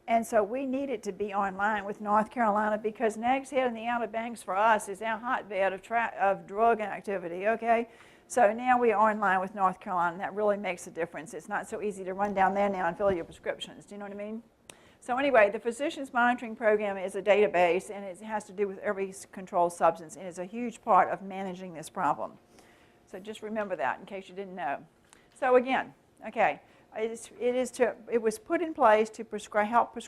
And so we needed to be online with North Carolina because Nags Head and the Outer Banks for us is our hotbed of drug activity, okay? So now we are online with North Carolina, and that really makes a difference. It's not so easy to run down there now and fill your prescriptions. Do you know what I mean? So anyway, the Physician's Monitoring Program is a database, and it has to do with every controlled substance, and it's a huge part of managing this problem. So just remember that in case you didn't know. So again, okay, it was put in place to help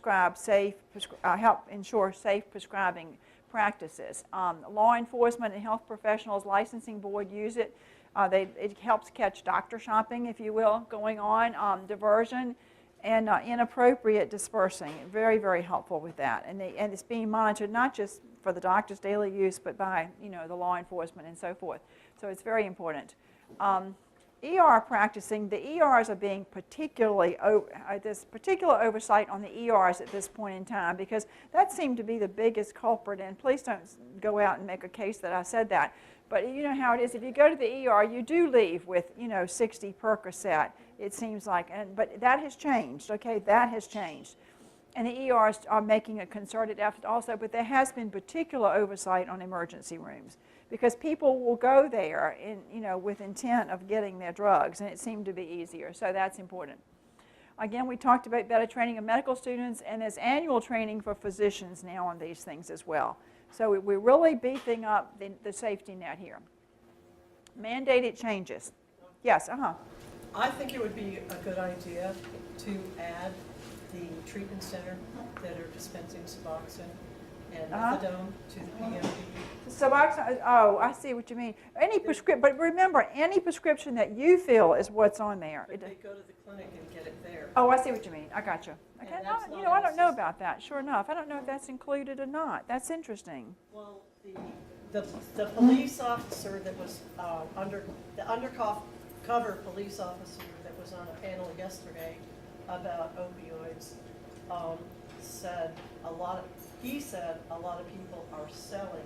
ensure safe prescribing practices. Law enforcement and health professionals licensing board use it. It helps catch doctor shopping, if you will, going on, diversion, and inappropriate dispersing. Very, very helpful with that. And it's being monitored not just for the doctor's daily use, but by the law enforcement and so forth. So it's very important. ER practicing, the ERs are being there's particular oversight on the ERs at this point in time, because that seemed to be the biggest culprit. And please don't go out and make a case that I said that. But you know how it is. If you go to the ER, you do leave with 60 Percocet, it seems like. But that has changed. Okay, that has changed. And the ERs are making a concerted effort also. But there has been particular oversight on emergency rooms, because people will go there with intent of getting their drugs, and it seemed to be easier. So that's important. Again, we talked about better training of medical students, and there's annual training for physicians now on these things as well. So we're really beefing up the safety net here. Mandated changes. Yes, I think it would be a good idea to add the treatment center that are dispensing Suboxone and methadone to the PMP. Suboxone, oh, I see what you mean. Any prescription, but remember, any prescription that you feel is what's on there. But they go to the clinic and get it there. Oh, I see what you mean. I got you. Okay, And no, that's you not know, I in don't the know system. about that. Sure enough, I don't know if that's included or not. That's interesting. Well, the police officer that was the undercover police officer that was on a panel yesterday about opioids said he said a lot of people are selling.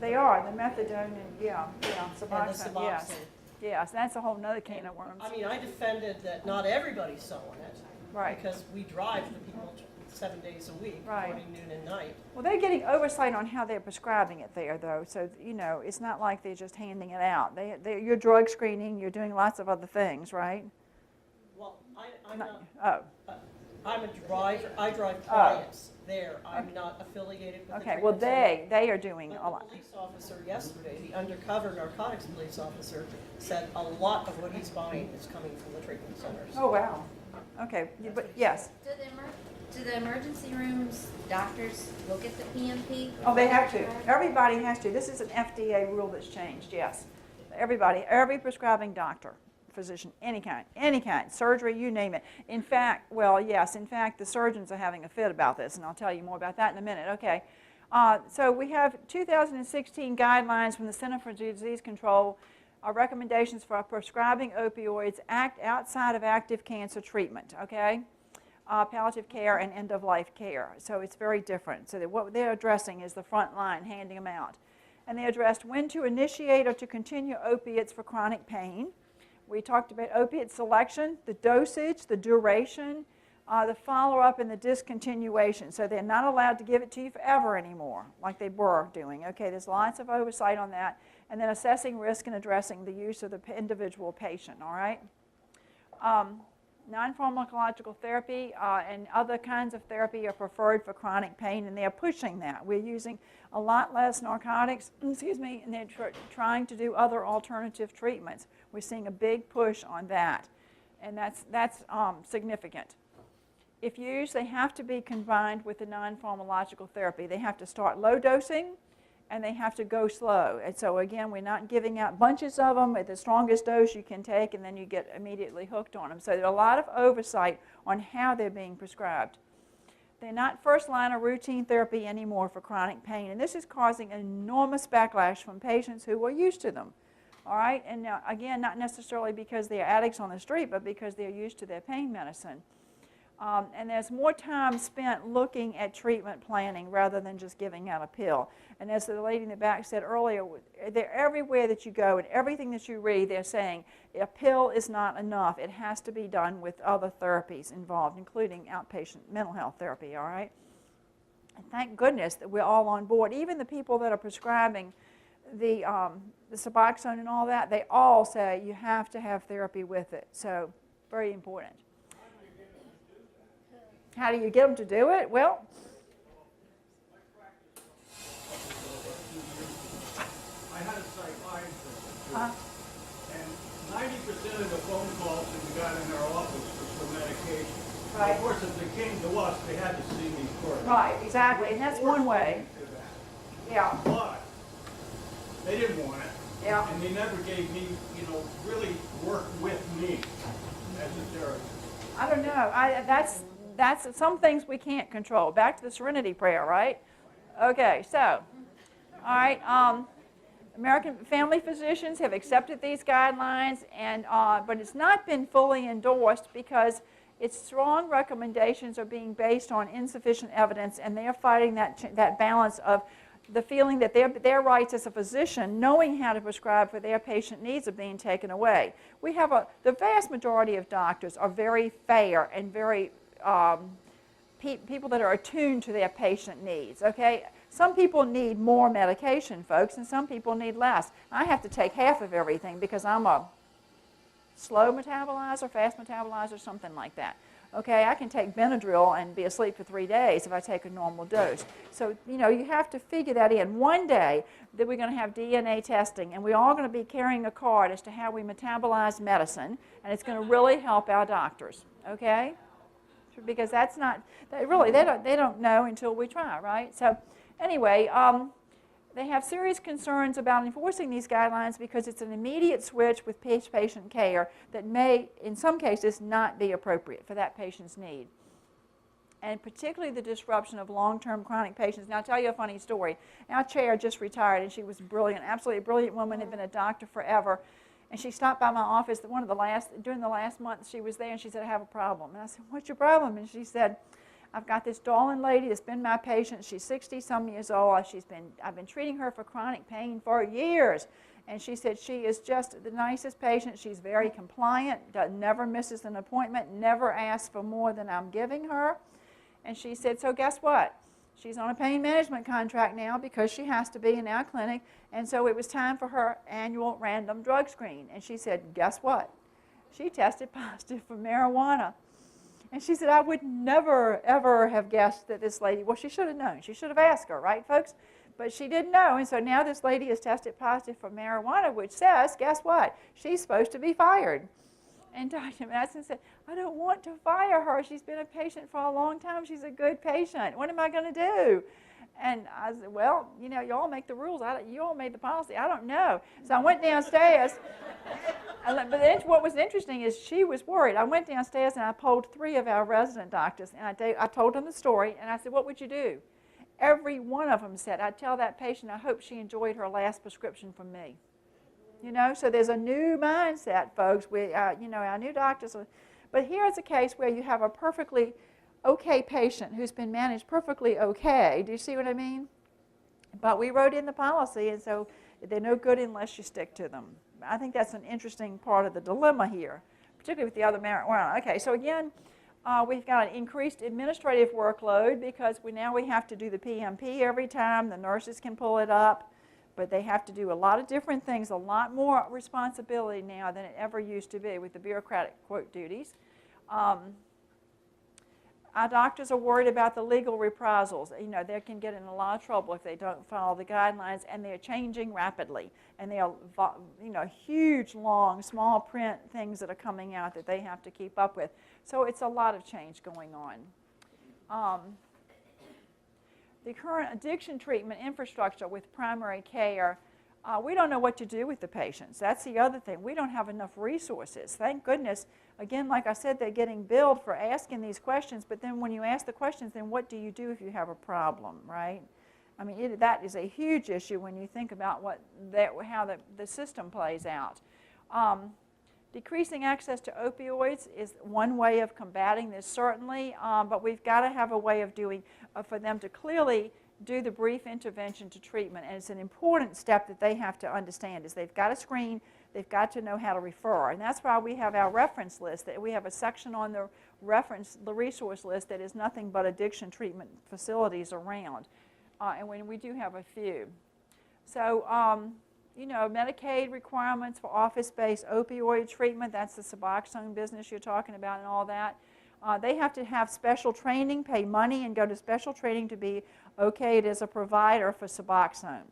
They are the methadone and yeah, And the Suboxone. Yes, Suboxone. yes, that's a whole nother can of worms. I mean, I defended that not everybody's selling it. Right. Because we drive the people 7 days a week, Right. morning, noon, and night. Well, they're getting oversight on how they're prescribing it there, though. So you know, it's not like they're just handing it out. You're drug screening. You're doing lots of other things, right? Well, I'm Not- not, oh. I'm a driver, I drive clients there. I'm not affiliated with the Okay. Well, treatment center. they are doing But a lot. the police officer yesterday, the undercover narcotics police officer, said a lot of what he's buying is coming from the treatment centers. Oh wow. Okay. But yes. Do the emergency rooms doctors look at the PMP? Oh, they have to. Everybody has to. This is an FDA rule that's changed, yes. Everybody, every prescribing doctor, physician, any kind, surgery, you name it. In fact, well, yes, in fact, the surgeons are having a fit about this, and I'll tell you more about that in a minute. Okay. So we have 2016 guidelines from the Center for Disease Control, recommendations for prescribing opioids outside of active cancer treatment, okay? Palliative care and end-of-life care. So it's very different. So what they're addressing is the front line, handing them out. And they addressed when to initiate or to continue opiates for chronic pain. We talked about opiate selection, the dosage, the duration, the follow-up, and the discontinuation. So they're not allowed to give it to you forever anymore, like they were doing. Okay, there's lots of oversight on that. And then assessing risk and addressing the use of the individual patient, all right? Non-pharmacological therapy and other kinds of therapy are preferred for chronic pain, and they're pushing that. We're using a lot less narcotics, excuse me, and they're trying to do other alternative treatments. We're seeing a big push on that, and that's significant. If used, they have to be combined with the non-pharmacological therapy. They have to start low dosing, and they have to go slow. And so again, we're not giving out bunches of them at the strongest dose you can take, and then you get immediately hooked on them. So there's a lot of oversight on how they're being prescribed. They're not first line or routine therapy anymore for chronic pain, and this is causing enormous backlash from patients who are used to them. All right, and now again, not necessarily because they're addicts on the street, but because they're used to their pain medicine. And there's more time spent looking at treatment planning rather than just giving out a pill. And as the lady in the back said earlier, they're everywhere that you go and everything that you read, they're saying a pill is not enough. It has to be done with other therapies involved, including outpatient mental health therapy, all right? And thank goodness that we're all on board. Even the people that are prescribing the Suboxone and all that, they all say you have to have therapy with it. So very important. How do you get them to do it? Well, I had a psychiatrist, and 90% of the phone calls that we got in our office was for medication. Right. Of course, if they came to us, they had to see me first. right, exactly, and that's one way. To that. Yeah, But they didn't want it. yeah. And they never gave me, really work with me as a therapist. I don't know. That's some things we can't control. Back to the Serenity Prayer, right? Okay, so, all right. American family physicians have accepted these guidelines, and but it's not been fully endorsed because its strong recommendations are being based on insufficient evidence, and they are fighting that balance of the feeling that their rights as a physician, knowing how to prescribe for their patient needs, are being taken away. We have the vast majority of doctors are very fair and very people that are attuned to their patient needs, okay? Some people need more medication, folks, and some people need less. I have to take half of everything because I'm a slow metabolizer, fast metabolizer, something like that. Okay, I can take Benadryl and be asleep for 3 days if I take a normal dose. So, you know, you have to figure that in. One day that we're going to have DNA testing, and we're all going to be carrying a card as to how we metabolize medicine, and it's going to really help our doctors, okay? Because that's not, they don't know until we try, right? So, anyway, they have serious concerns about enforcing these guidelines because it's an immediate switch with patient care that may, in some cases, not be appropriate for that patient's need. And particularly the disruption of long-term chronic patients. Now, I'll tell you a funny story. Our chair just retired, and she was brilliant, absolutely brilliant woman, had been a doctor forever. And she stopped by my office during the last month she was there, and she said, I have a problem. And I said, what's your problem? And she said, I've got this darling lady that's been my patient. She's 60-some years old. I've been treating her for chronic pain for years. And she said she is just the nicest patient. She's very compliant, never misses an appointment, never asks for more than I'm giving her. And she said, so guess what? She's on a pain management contract now because she has to be in our clinic. And so it was time for her annual random drug screen. And she said, guess what? She tested positive for marijuana. And she said, I would never, ever have guessed that this lady, well, she should have known. She should have asked her, right, folks? But she didn't know. And so now this lady has tested positive for marijuana, which says, guess what? She's supposed to be fired. And Dr. Madsen said, I don't want to fire her. She's been a patient for a long time. She's a good patient. What am I going to do? And I said, well, you know, you all make the rules. You all made the policy. I don't know. So I went downstairs. But then what was interesting is she was worried. I went downstairs and I polled 3 of our resident doctors. And I told them the story. And I said, what would you do? Every one of them said, I'd tell that patient I hope she enjoyed her last prescription from me. You know, so there's a new mindset, folks. You know, our new doctors. But here's a case where you have a perfectly okay patient who's been managed perfectly okay. Do you see what I mean? But we wrote in the policy, and so they're no good unless you stick to them. I think that's an interesting part of the dilemma here, particularly with the other marijuana. Okay, so again, we've got an increased administrative workload because now we have to do the PMP every time. The nurses can pull it up, but they have to do a lot of different things, a lot more responsibility now than it ever used to be with the bureaucratic, quote, duties. Our doctors are worried about the legal reprisals. You know, they can get in a lot of trouble if they don't follow the guidelines, and they're changing rapidly. And they are, you know, huge, long, small print things that are coming out that they have to keep up with. So it's a lot of change going on. The current addiction treatment infrastructure with primary care, we don't know what to do with the patients. That's the other thing. We don't have enough resources. Thank goodness. Again, like I said, they're getting billed for asking these questions, but then when you ask the questions, then what do you do if you have a problem, right? I mean, that is a huge issue when you think about how the system plays out. Decreasing access to opioids is one way of combating this, certainly, but we've got to have a way of doing, for them to clearly do the brief intervention to treatment, and it's an important step that they have to understand is they've got to screen, they've got to know how to refer, and that's why we have our reference list. That we have a section on the resource list that is nothing but addiction treatment facilities around, and when we do have a few. So, you know, Medicaid requirements for office-based opioid treatment, that's the Suboxone business you're talking about and all that. They have to have special training, pay money, and go to special training to be okayed as a provider for Suboxone.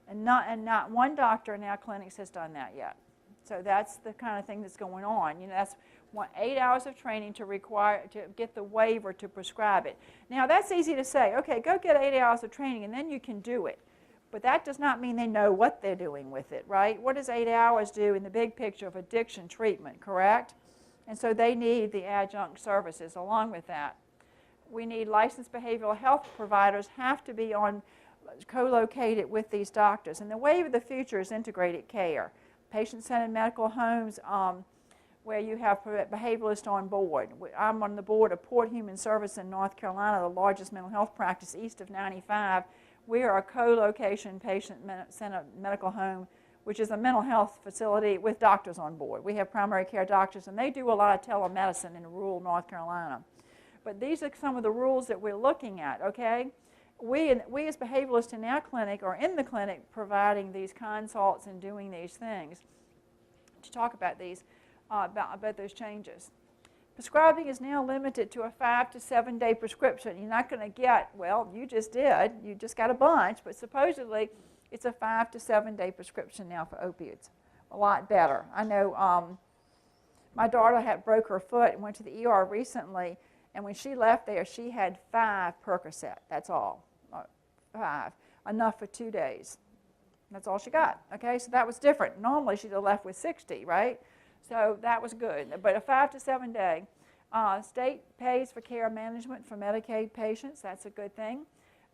And not one doctor in our clinics has done that yet. So that's the kind of thing that's going on. You know, that's 8 hours of training to get the waiver to prescribe it. Now that's easy to say. Okay, go get 8 hours of training and then you can do it. But that does not mean they know what they're doing with it, right? What does 8 hours do in the big picture of addiction treatment, correct? And so they need the adjunct services along with that. We need licensed behavioral health providers have to be co-located with these doctors. And the wave of the future is integrated care. Patient-centered medical homes where you have behavioralists on board. I'm on the board of Port Human Service in North Carolina, the largest mental health practice east of 95. We are a co-location patient-centered medical home, which is a mental health facility with doctors on board. We have primary care doctors, and they do a lot of telemedicine in rural North Carolina. But these are some of the rules that we're looking at, okay? We as behavioralists in our clinic or in the clinic providing these consults and doing these things to talk about these. about those changes. Prescribing is now limited to a 5 to 7 day prescription. You're not going to get, well, you just did. You just got a bunch, but supposedly it's a 5 to 7 day prescription now for opiates. A lot better. I know my daughter broke her foot and went to the ER recently, and when she left there, she had 5 Percocet. That's all. 5. Enough for 2 days. That's all she got. Okay, so that was different. Normally she'd have left with 60, right? So that was good. But a 5 to 7 day. State pays for care management for Medicaid patients. That's a good thing.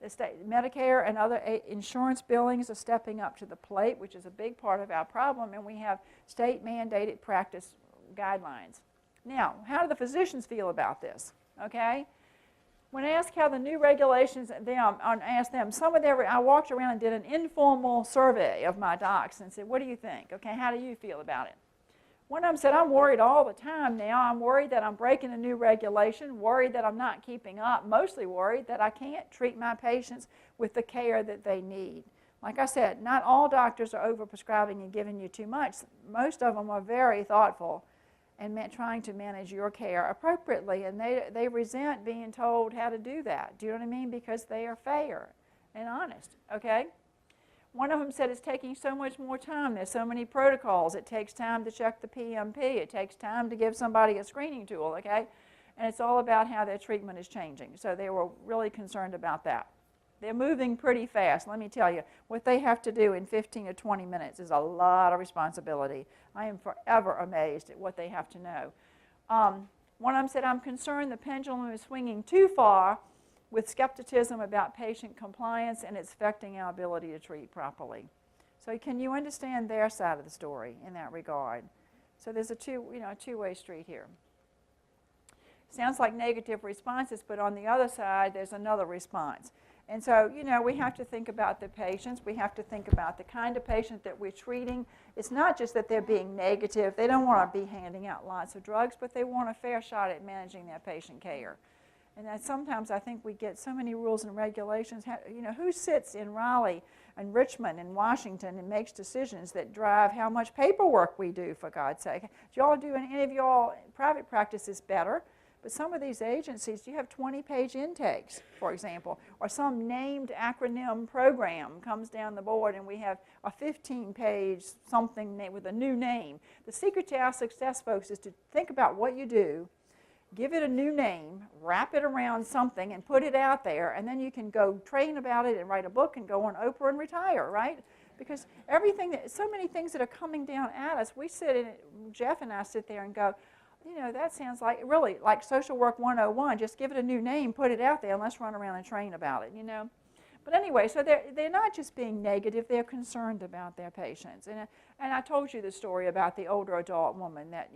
The state, Medicare and other insurance billings are stepping up to the plate, which is a big part of our problem, and we have state mandated practice guidelines. Now, how do the physicians feel about this? Okay? When asked how the new regulations, asked them, I walked around and did an informal survey of my docs and said, what do you think? Okay, how do you feel about it? One of them said, I'm worried all the time now. I'm worried that I'm breaking a new regulation, worried that I'm not keeping up, mostly worried that I can't treat my patients with the care that they need. Like I said, not all doctors are overprescribing and giving you too much. Most of them are very thoughtful and trying to manage your care appropriately, and they resent being told how to do that. Do you know what I mean? Because they are fair and honest, okay? One of them said it's taking so much more time. There's so many protocols. It takes time to check the PMP. It takes time to give somebody a screening tool, okay? And it's all about how their treatment is changing. So they were really concerned about that. They're moving pretty fast. Let me tell you, what they have to do in 15 or 20 minutes is a lot of responsibility. I am forever amazed at what they have to know. One of them said, I'm concerned the pendulum is swinging too far with skepticism about patient compliance, and it's affecting our ability to treat properly. So can you understand their side of the story in that regard? So there's a two-way street here. Sounds like negative responses, but on the other side, there's another response. And so, we have to think about the patients. We have to think about the kind of patient that we're treating. It's not just that they're being negative. They don't want to be handing out lots of drugs, but they want a fair shot at managing their patient care. And that sometimes I think we get so many rules and regulations. Who sits in Raleigh and Richmond and Washington and makes decisions that drive how much paperwork we do, for God's sake? Do y'all do any of y'all private practice is better? But some of these agencies, you have 20-page intakes, for example, or some named acronym program comes down the board and we have a 15-page something with a new name. The secret to our success, folks, is to think about what you do, give it a new name, wrap it around something, and put it out there, and then you can go train about it and write a book and go on Oprah and retire, right? Because so many things that are coming down at us, Jeff and I sit there and go, that sounds like really like social work 101. Just give it a new name, put it out there, and let's run around and train about it, But anyway, so they're not just being negative, they're concerned about their patients. And I told you the story about the older adult woman that,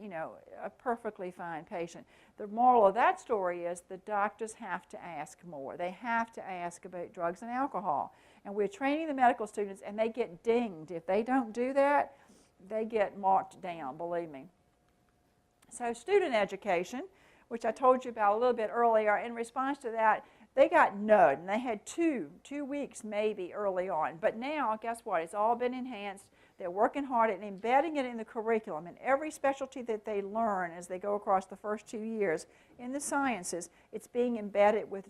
a perfectly fine patient. The moral of that story is the doctors have to ask more. They have to ask about drugs and alcohol. And we're training the medical students, and they get dinged. If they don't do that, they get marked down, believe me. So student education, which I told you about a little bit earlier, in response to that, they got NUD, and they had two weeks maybe early on. But now, guess what? It's all been enhanced. They're working hard at embedding it in the curriculum. And every specialty that they learn as they go across the first 2 years in the sciences, it's being embedded with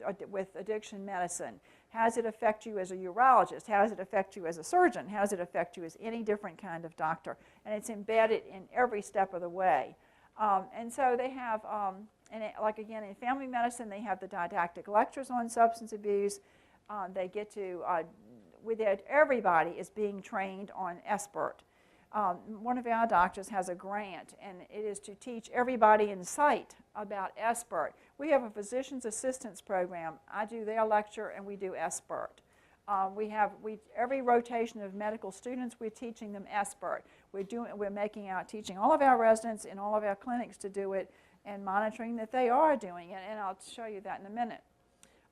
addiction medicine. How does it affect you as a urologist? How does it affect you as a surgeon? How does it affect you as any different kind of doctor? And it's embedded in every step of the way. And so they have, again, in family medicine, they have the didactic lectures on substance abuse. They get to, everybody is being trained on SBIRT. One of our doctors has a grant, and it is to teach everybody in site about SBIRT. We have a physician's assistance program. I do their lecture, and we do SBIRT. Every rotation of medical students, we're teaching them SBIRT. We're teaching all of our residents in all of our clinics to do it and monitoring that they are doing it, and I'll show you that in a minute.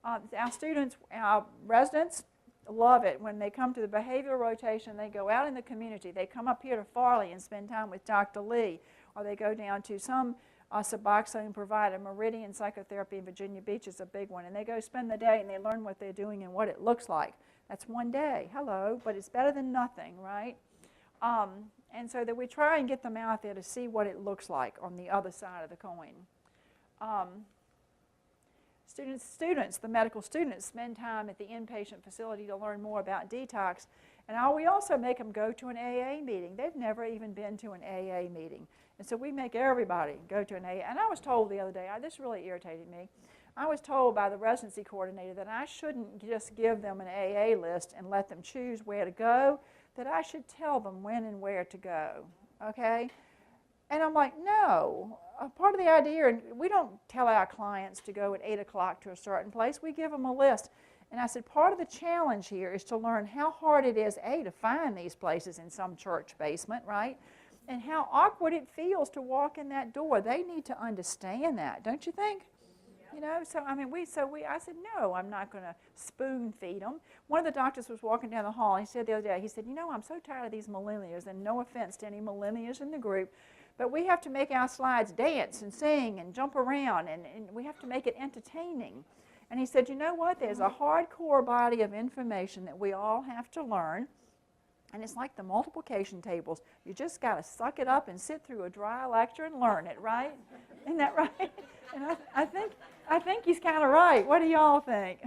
Our residents love it. When they come to the behavioral rotation, they go out in the community. They come up here to Farley and spend time with Dr. Lee, or they go down to some Suboxone provider. Meridian Psychotherapy in Virginia Beach is a big one, and they go spend the day and they learn what they're doing and what it looks like. That's one day, hello, but it's better than nothing, right? And so that we try and get them out there to see what it looks like on the other side of the coin. Students, the medical students, spend time at the inpatient facility to learn more about detox. And we also make them go to an AA meeting. They've never even been to an AA meeting. And so we make everybody go to an AA. And I was told the other day, this really irritated me, I was told by the residency coordinator that I shouldn't just give them an AA list and let them choose where to go, that I should tell them when and where to go, okay? And I'm like, no. Part of the idea, and we don't tell our clients to go at 8 o'clock to a certain place. We give them a list. And I said, part of the challenge here is to learn how hard it is, A, to find these places in some church basement, right? And how awkward it feels to walk in that door. They need to understand that, don't you think? You know, so I mean, I said, no, I'm not going to spoon feed them. One of the doctors was walking down the hall, and he said the other day, he said, you know, I'm so tired of these millennials, and no offense to any millennials in the group, but we have to make our slides dance and sing and jump around, and we have to make it entertaining. And he said, you know what, there's a hardcore body of information that we all have to learn, and it's like the multiplication tables. You just got to suck it up and sit through a dry lecture and learn it, right? Isn't that right? And I think he's kind of right. What do y'all think?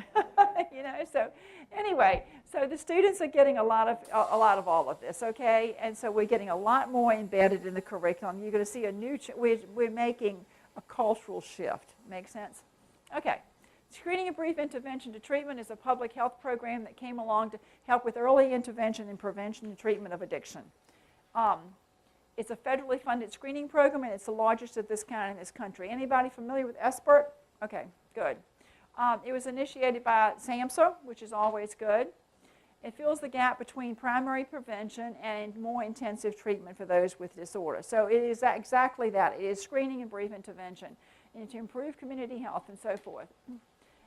You know, so anyway, so the students are getting a lot of all of this, okay? And so we're getting a lot more embedded in the curriculum. You're going to see a new, we're making a cultural shift. Make sense? Okay. Screening and Brief Intervention to Treatment is a public health program that came along to help with early intervention and prevention and treatment of addiction. It's a federally funded screening program, and it's the largest of this kind in this country. Anybody familiar with SBIRT? Okay, good. It was initiated by SAMHSA, which is always good. It fills the gap between primary prevention and more intensive treatment for those with disorder. So it is exactly that. It is screening and brief intervention, and to improve community health and so forth.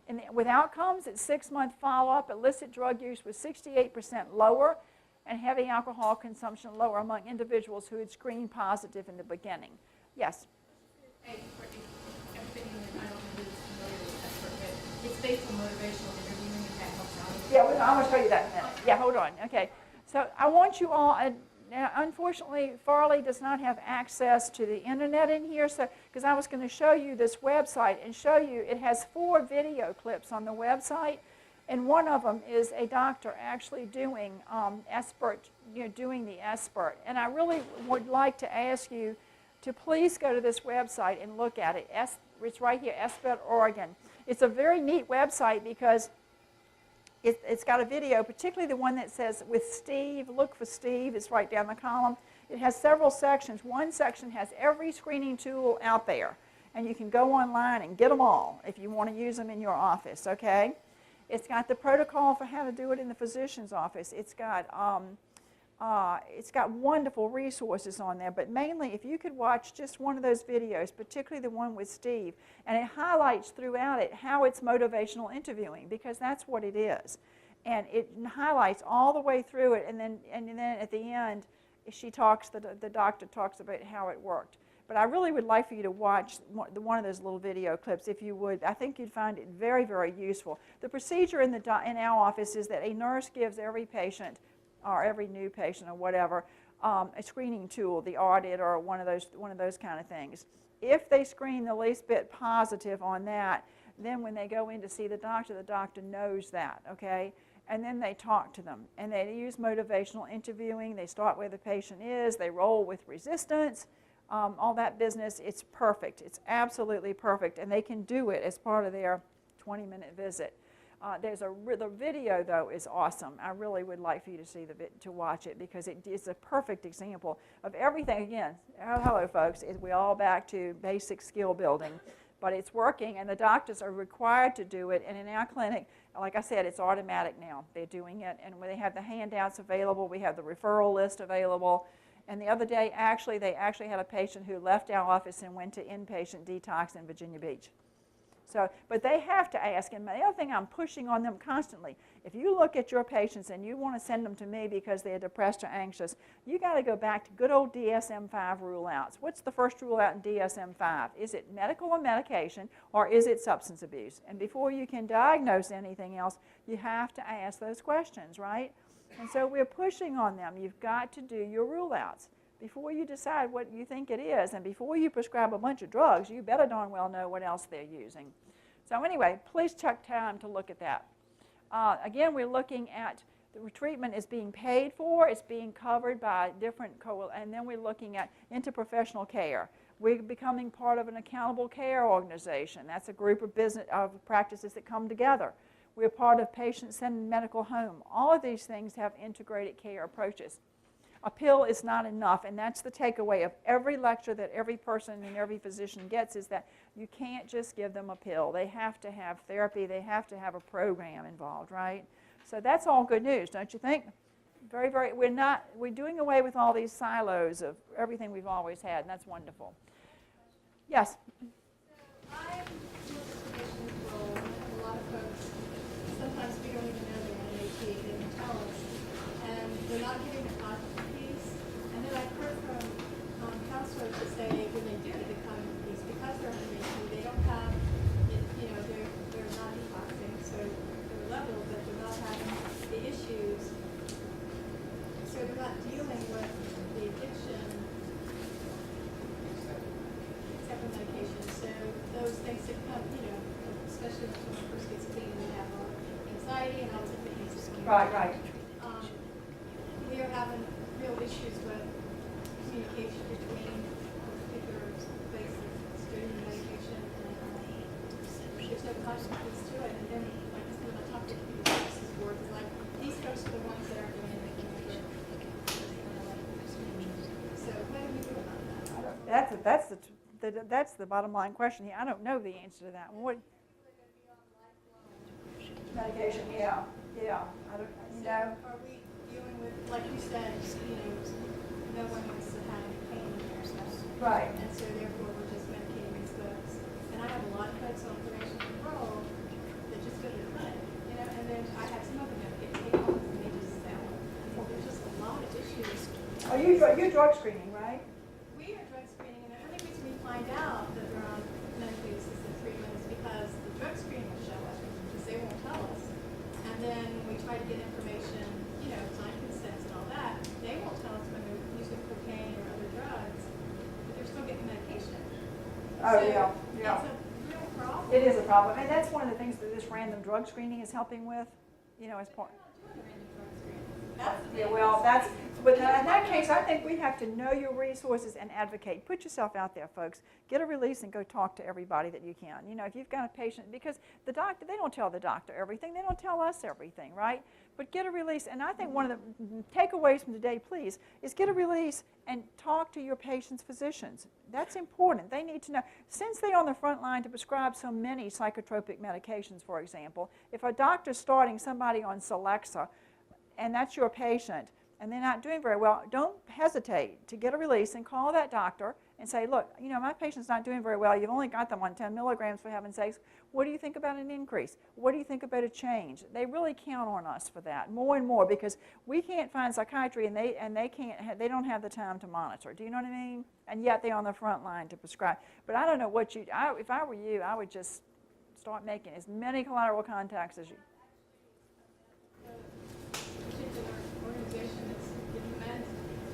And with outcomes, it's 6-month follow-up. Illicit drug use was 68% lower, and heavy alcohol consumption lower among individuals who had screened positive in the beginning. Yes? Hey, Courtney, everything, I don't know who's familiar with that, but it's based on motivational interviewing, and that helps out. Yeah, I'm going to show you that in a minute. Yeah, hold on. Okay. So I want you all, now unfortunately, Farley does not have access to the internet in here, so because I was going to show you this website and show you, it has 4 video clips on the website. And one of them is a doctor actually doing SBIRT, doing the SBIRT. And I really would like to ask you to please go to this website and look at it. It's right here, SBIRT Oregon. It's a very neat website because it's got a video, particularly the one that says with Steve, look for Steve, it's right down the column. It has several sections. One section has every screening tool out there. And you can go online and get them all if you want to use them in your office, okay? It's got the protocol for how to do it in the physician's office. It's got wonderful resources on there, but mainly if you could watch just one of those videos, particularly the one with Steve, and it highlights throughout it how it's motivational interviewing, because that's what it is. And it highlights all the way through it, and then at the end, the doctor talks about how it worked. But I really would like for you to watch one of those little video clips, if you would. I think you'd find it very, very useful. The procedure in our office is that a nurse gives every patient, or every new patient or whatever, a screening tool, the audit or one of those kind of things. If they screen the least bit positive on that, then when they go in to see the doctor knows that, okay? And then they talk to them, and they use motivational interviewing. They start where the patient is. They roll with resistance. All that business, it's perfect. It's absolutely perfect, and they can do it as part of their 20-minute visit. The video, though, is awesome. I really would like for you to watch it, because it's a perfect example of everything. Again, hello, folks. We're all back to basic skill building, but it's working, and the doctors are required to do it. And in our clinic, like I said, it's automatic now. They're doing it, and when they have the handouts available, we have the referral list available. And the other day, they actually had a patient who left our office and went to inpatient detox in Virginia Beach. So, but they have to ask, and the other thing I'm pushing on them constantly, if you look at your patients and you want to send them to me because they're depressed or anxious, you got to go back to good old DSM-5 rule outs. What's the first rule out in DSM-5? Is it medical or medication, or is it substance abuse? And before you can diagnose anything else, you have to ask those questions, right? And so we're pushing on them. You've got to do your rule outs. before you decide what you think it is, and before you prescribe a bunch of drugs, you better darn well know what else they're using. So anyway, please take time to look at that. Again, we're looking at the treatment is being paid for, it's being covered by different and then we're looking at interprofessional care. We're becoming part of an accountable care organization. That's a group of practices that come together. We're part of patient-centered medical home. All of these things have integrated care approaches. A pill is not enough, and that's the takeaway of every lecture that every person and every physician gets, is that you can't just give them a pill. They have to have therapy. They have to have a program involved, right? So that's all good news, don't you think? We're doing away with all these silos of everything we've always had, and that's wonderful. Yes? I'm in a situation where a lot of folks, sometimes we don't even know they're on an AT, they don't tell us, and they're not getting the cognitive piece. And then I've heard from counselors that say when they do get the cognitive piece, because they're on an AT, they don't have, they're not detoxing, so they're level, but they're not having the issues. So they're not dealing with the addiction except for medication. So those things that come, especially when someone first gets clean, they have a lot of anxiety and all those things. Right. We are having real issues with communication between particular places, student medication, and there's no consequence to it. And then, like I said, when I talk to the services board, it's like, these folks are the ones that aren't doing anything with it. So what do we do about that? That's the bottom line question here. I don't know the answer to that. What? Medication, yeah. I don't, So are we dealing with, like you said, no one wants to have pain in their stuff. Right. And so therefore we're just medicating these folks. And I have a lot of folks on prevention control that just go to the clinic, and then I have some of them that get take homes and they just sell them. So there's just a lot of issues. Oh, you're drug screening, right? We are drug screening, and the only reason we find out that they're on medically assisted treatment is because the drug screening will show us, because they won't tell us. And then when we try to get information, time consents and all that, they won't tell us when they're using cocaine or other drugs, but they're still getting medication. Oh, So yeah. it's a real problem. It is a problem. And that's one of the things that this random drug screening is helping with, as part. We're not doing the random drug screening. That's the Yeah, big well, mistake. but in that case, I think we have to know your resources and advocate. Put yourself out there, folks. Get a release and go talk to everybody that you can. If you've got a patient, because the doctor, they don't tell the doctor everything. They don't tell us everything, right? But get a release. And I think one of the takeaways from today, please, is get a release and talk to your patient's physicians. That's important. They need to know. Since they're on the front line to prescribe so many psychotropic medications, for example, if a doctor's starting somebody on Celexa, and that's your patient, and they're not doing very well, don't hesitate to get a release and call that doctor and say, look, my patient's not doing very well. You've only got them on 10 milligrams, for heaven's sakes. What do you think about an increase? What do you think about a change? They really count on us for that more and more, because we can't find psychiatry, and they don't have the time to monitor. Do you know what I mean? And yet they're on the front line to prescribe. But I don't know what if I were you, I would just start making as many collateral contacts as you. Particular organization that's getting meant,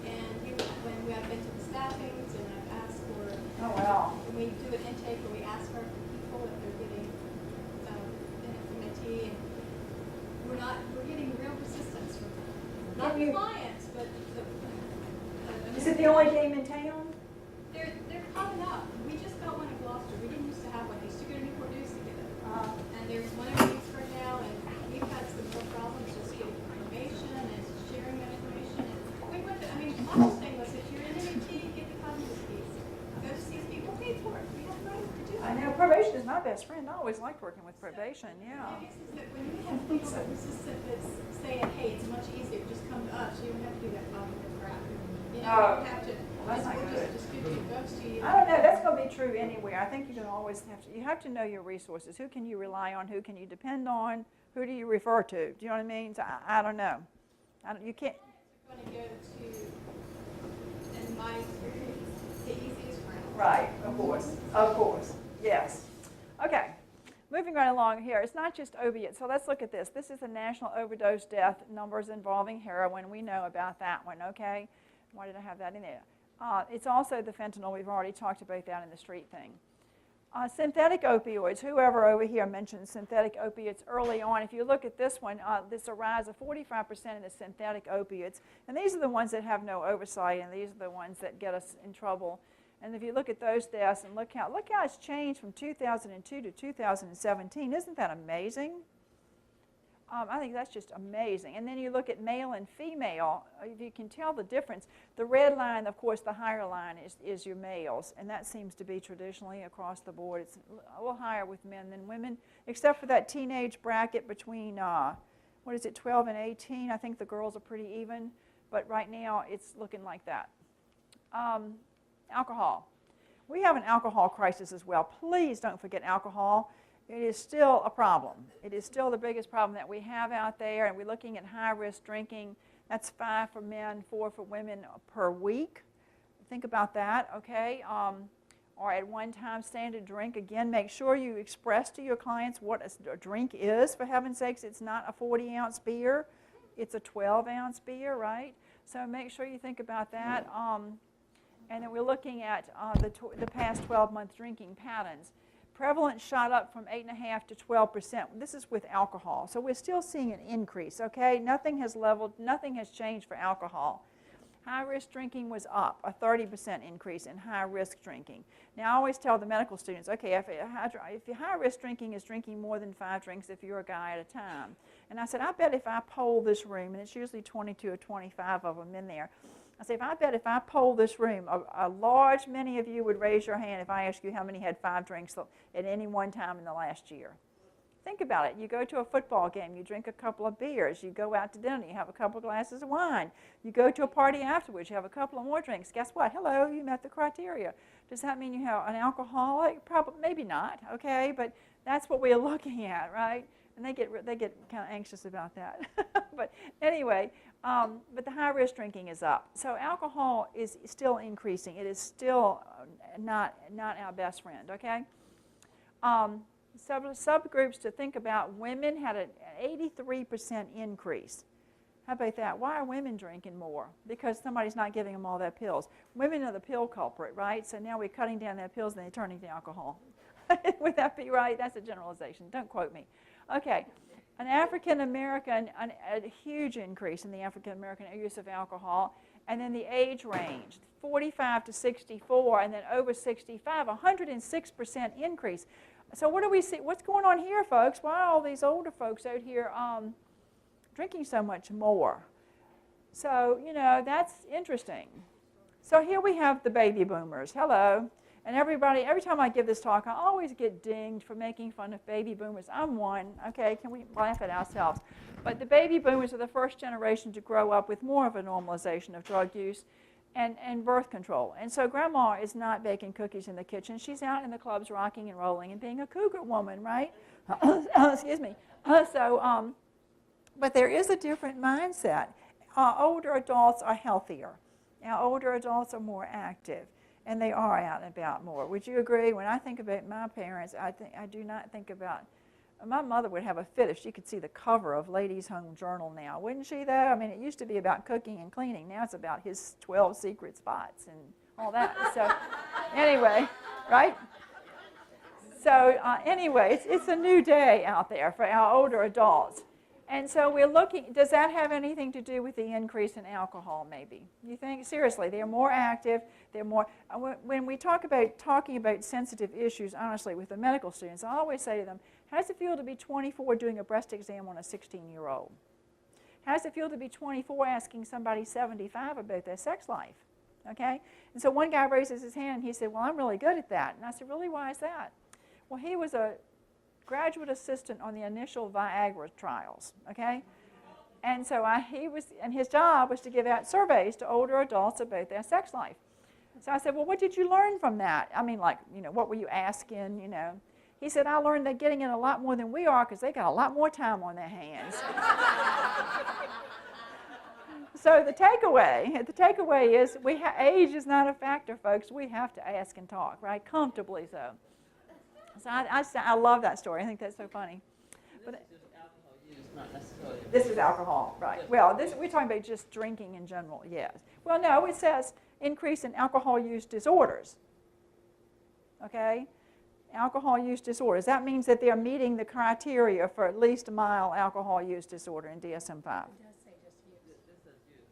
and when we have been to the staffings and I've asked for, Oh, wow. when we do an intake where we ask for people if they're getting an implementee, and we're getting real resistance from them. Not clients, but Is it the only game in town? they're popping up. We just got one in Gloucester. We didn't used to have one. They used to go to Newport News to get it. And there's one in Vicksburg now, and we've had some real problems just getting information and sharing that information. And we went to, my whole thing was, if you're in an MT, get the cognitive piece. Go to see these people, pay for it. We have money to do that. I know, probation is my best friend. I always liked working with probation, yeah. The thing is that when we have people that are resistant that's saying, hey, it's much easier, just come to us, you don't have to do that cognitive crap. You don't have to, that's not we'll good. just distribute drugs to you. I don't know, that's going to be true anywhere. I think you have to know your resources. Who can you rely on? Who can you depend on? Who do you refer to? Do you know what I mean? So I don't know. You can't. Going to go to, in my experience, the easiest route. Right, of course, yes. Okay, moving right along here. It's not just opiates, so let's look at this. This is the national overdose death numbers involving heroin. We know about that one, okay? Why did I have that in there? It's also the fentanyl. We've already talked about that in the street thing. Synthetic opioids. Whoever over here mentioned synthetic opiates early on. If you look at this one, there's a rise of 45% in the synthetic opiates. And these are the ones that have no oversight, and these are the ones that get us in trouble. And if you look at those deaths and look how it's changed from 2002 to 2017. Isn't that amazing? I think that's just amazing. And then you look at male and female, if you can tell the difference. The red line, of course, the higher line is your males, and that seems to be traditionally across the board. It's a little higher with men than women, except for that teenage bracket between, 12 and 18. I think the girls are pretty even, but right now it's looking like that. Alcohol. We have an alcohol crisis as well. Please don't forget alcohol. It is still a problem. It is still the biggest problem that we have out there, and we're looking at high-risk drinking. That's 5 for men, 4 for women per week. Think about that, okay? Or at one time, standard drink. Again, make sure you express to your clients what a drink is. For heaven's sakes, it's not a 40-ounce beer. It's a 12-ounce beer, right? So make sure you think about that. And then we're looking at the past 12-month drinking patterns. Prevalence shot up from 8.5% to 12%. This is with alcohol. So we're still seeing an increase, okay? Nothing has leveled, nothing has changed for alcohol. High-risk drinking was up, a 30% increase in high-risk drinking. Now, I always tell the medical students, okay, if your high-risk drinking is drinking more than 5 drinks if you're a guy at a time. And I said, I bet if I poll this room, and it's usually 22 or 25 of them in there, I said, I bet if I poll this room, a large many of you would raise your hand if I asked you how many had 5 drinks at any one time in the last year. Think about it. You go to a football game, you drink a couple of beers, you go out to dinner, you have a couple of glasses of wine, you go to a party afterwards, you have a couple of more drinks. Guess what? Hello, you met the criteria. Does that mean you have an alcoholic? Probably, maybe not, okay? But that's what we're looking at, right? And they get kind of anxious about that. But anyway, but the high-risk drinking is up. So alcohol is still increasing. It is still not our best friend, okay? Subgroups to think about. Women had an 83% increase. How about that? Why are women drinking more? Because somebody's not giving them all their pills. Women are the pill culprit, right? So now we're cutting down their pills and they're turning to alcohol. Would that be right? That's a generalization. Don't quote me. Okay. An African-American, a huge increase in the African-American use of alcohol. And then the age range, 45 to 64, and then over 65, 106% increase. So what do we see? What's going on here, folks? Why are all these older folks out here drinking so much more? So, you know, that's interesting. So here we have the baby boomers. Hello. And everybody, every time I give this talk, I always get dinged for making fun of baby boomers. I'm one, okay? Can we laugh at ourselves? But the baby boomers are the first generation to grow up with more of a normalization of drug use and birth control. And so grandma is not baking cookies in the kitchen. She's out in the clubs rocking and rolling and being a cougar woman, right? Excuse me. But there is a different mindset. Older adults are healthier. Now, older adults are more active. And they are out and about more. Would you agree? When I think about my parents, I do not think about, my mother would have a fit if she could see the cover of Ladies' Home Journal now, wouldn't she though? I mean, it used to be about cooking and cleaning. Now it's about his 12 secret spots and all that. So anyway, right? So anyway, it's a new day out there for our older adults. And so we're looking, does that have anything to do with the increase in alcohol maybe? You think? Seriously, they're more active, they're more, when we talk about talking about sensitive issues, honestly, with the medical students, I always say to them, how does it feel to be 24 doing a breast exam on a 16-year-old? How does it feel to be 24 asking somebody 75 about their sex life? Okay? And so one guy raises his hand and he said, well, I'm really good at that. And I said, really, why is that? Well, he was a graduate assistant on the initial Viagra trials, okay? And so and his job was to give out surveys to older adults about their sex life. So I said, well, what did you learn from that? I mean, like, you know, what were you asking, you know? He said, I learned they're getting in a lot more than we are because they got a lot more time on their hands. So the takeaway is age is not a factor, folks. We have to ask and talk, right? Comfortably so. So I love that story. I think that's so funny. But this is just alcohol use, not necessarily. This is alcohol, right. Well, we're talking about just drinking in general, yes. Well, no, it says increase in alcohol use disorders. Okay? Alcohol use disorders. That means that they're meeting the criteria for at least a mild alcohol use disorder in DSM-5.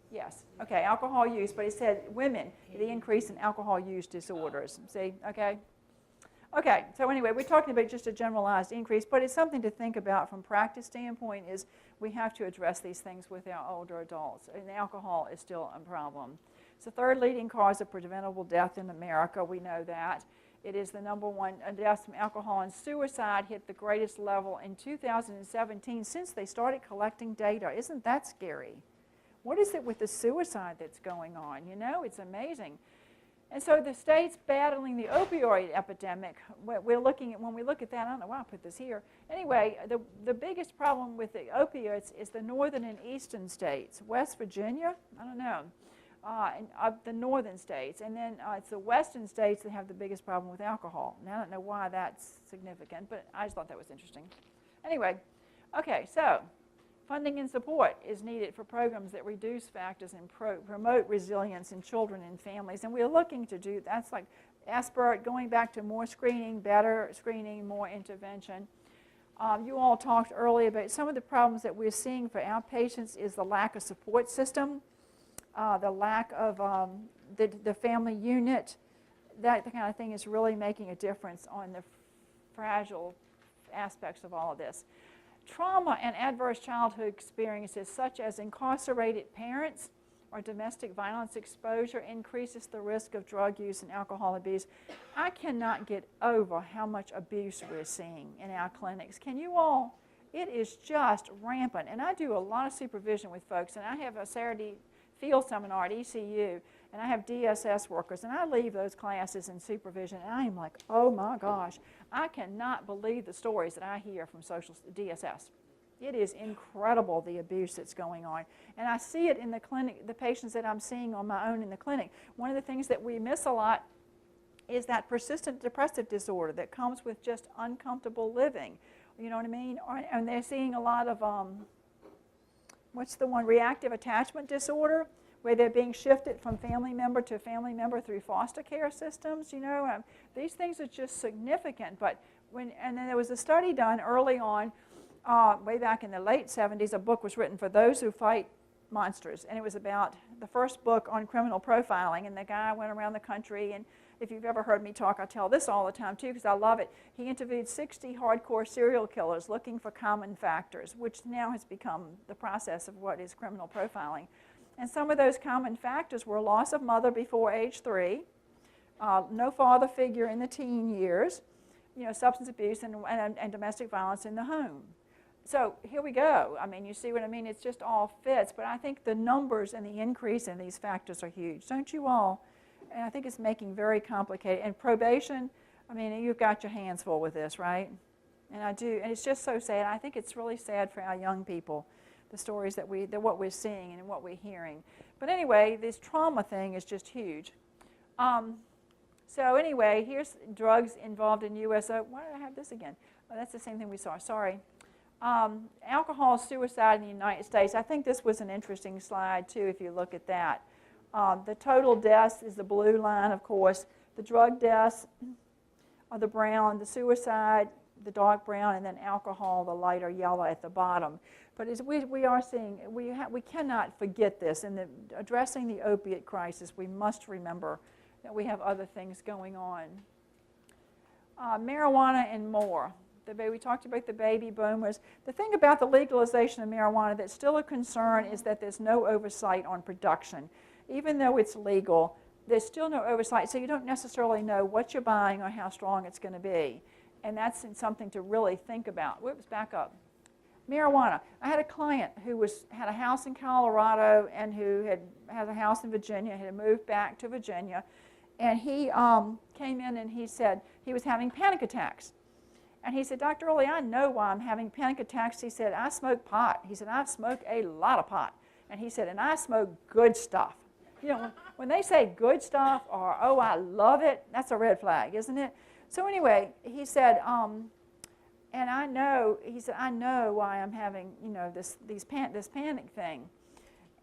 Yes. Okay, alcohol use, but it said women, the increase in alcohol use disorders. See? Okay? Okay, so anyway, we're talking about just a generalized increase, but it's something to think about from practice standpoint is we have to address these things with our older adults, and alcohol is still a problem. It's the third leading cause of preventable death in America. We know that. It is the number one deaths from alcohol, and suicide hit the greatest level in 2017 since they started collecting data. Isn't that scary? What is it with the suicide that's going on? You know, it's amazing. And so the states battling the opioid epidemic, we're looking at, when we look at that, I don't know why I put this here. Anyway, the biggest problem with the opioids is the northern and eastern states. West Virginia, I don't know, the northern states. And then it's the western states that have the biggest problem with alcohol. Now, I don't know why that's significant, but I just thought that was interesting. Anyway, okay, so funding and support is needed for programs that reduce factors and promote resilience in children and families. And we're looking to do, that's like ASPIRT, going back to more screening, better screening, more intervention. You all talked earlier about some of the problems that we're seeing for our patients is the lack of support system, the lack of the family unit. That kind of thing is really making a difference on the fragile aspects of all of this. Trauma and adverse childhood experiences such as incarcerated parents or domestic violence exposure increases the risk of drug use and alcohol abuse. I cannot get over how much abuse we're seeing in our clinics. Can you all? It is just rampant. And I do a lot of supervision with folks, and I have a Saturday field seminar at ECU, and I have DSS workers, and I leave those classes in supervision, and I am like, oh my gosh, I cannot believe the stories that I hear from social DSS. It is incredible, the abuse that's going on. And I see it in the clinic, the patients that I'm seeing on my own in the clinic. One of the things that we miss a lot is that persistent depressive disorder that comes with just uncomfortable living. You know what I mean? And they're seeing a lot of, what's the one, reactive attachment disorder, where they're being shifted from family member to family member through foster care systems. You know, these things are just significant. But and then there was a study done early on, way back in the late 70s. A book was written for those who fight monsters, and it was about the first book on criminal profiling. And the guy went around the country, and if you've ever heard me talk, I tell this all the time too because I love it. He interviewed 60 hardcore serial killers looking for common factors, which now has become the process of what is criminal profiling. And some of those common factors were loss of mother before age 3, no father figure in the teen years, you know, substance abuse and domestic violence in the home. So here we go. I mean, you see what I mean? It's just all fits. But I think the numbers and the increase in these factors are huge. Don't you all? And I think it's making very complicated. And probation, I mean, you've got your hands full with this, right? And I do. And it's just so sad. I think it's really sad for our young people, the stories that what we're seeing and what we're hearing. But anyway, this trauma thing is just huge. So anyway, here's drugs involved in USO. Why did I have this again? Oh, that's the same thing we saw. Sorry. Alcohol suicide in the United States. I think this was an interesting slide, too, if you look at that. The total deaths is the blue line, of course. The drug deaths are the brown, the suicide, the dark brown, and then alcohol, the lighter yellow at the bottom. But as we are seeing, we cannot forget this. In addressing the opiate crisis, we must remember that we have other things going on. Marijuana and more. We talked about the baby boomers. The thing about the legalization of marijuana that's still a concern is that there's no oversight on production. Even though it's legal, there's still no oversight, so you don't necessarily know what you're buying or how strong it's going to be. And that's something to really think about. Whoops, back up. Marijuana. I had a client who had a house in Colorado and who had a house in Virginia, had moved back to Virginia, and he came in and he said he was having panic attacks. And he said, Dr. Early, I know why I'm having panic attacks. He said, I smoke pot. He said, I smoke a lot of pot. And he said, and I smoke good stuff. You know, when they say good stuff or, oh, I love it, that's a red flag, isn't it? So anyway, he said, and I know, he said, I know why I'm having, you know, this panic thing.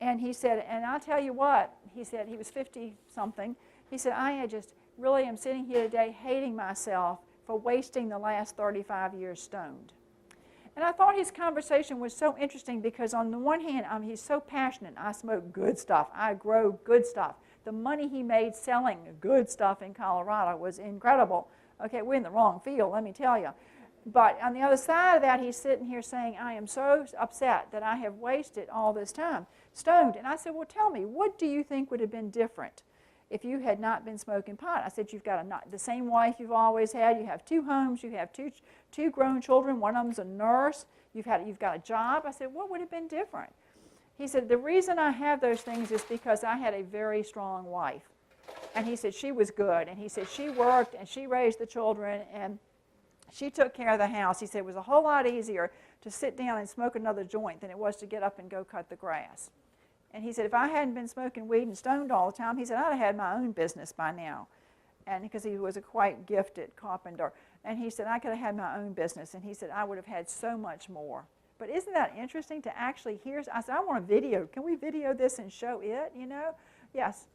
And he said, and I'll tell you what, he said, he was 50-something. He said, I just really am sitting here today hating myself for wasting the last 35 years stoned. And I thought his conversation was so interesting because on the one hand, he's so passionate. I smoke good stuff. I grow good stuff. The money he made selling good stuff in Colorado was incredible. Okay, we're in the wrong field, let me tell you. But on the other side of that, he's sitting here saying, I am so upset that I have wasted all this time stoned. And I said, well, tell me, what do you think would have been different if you had not been smoking pot? I said, you've got the same wife you've always had. You have 2 homes. You have two grown children. One of them's a nurse. You've got a job. I said, what would have been different? He said, the reason I have those things is because I had a very strong wife. And he said, she was good. And he said, she worked and she raised the children and she took care of the house. He said it was a whole lot easier to sit down and smoke another joint than it was to get up and go cut the grass. And he said, if I hadn't been smoking weed and stoned all the time, he said, I'd have had my own business by now. And because he was a quite gifted carpenter. And he said, I could have had my own business. And he said, I would have had so much more. But isn't that interesting to actually hear? I said, I want a video. Can we video this and show it, you know? Yes.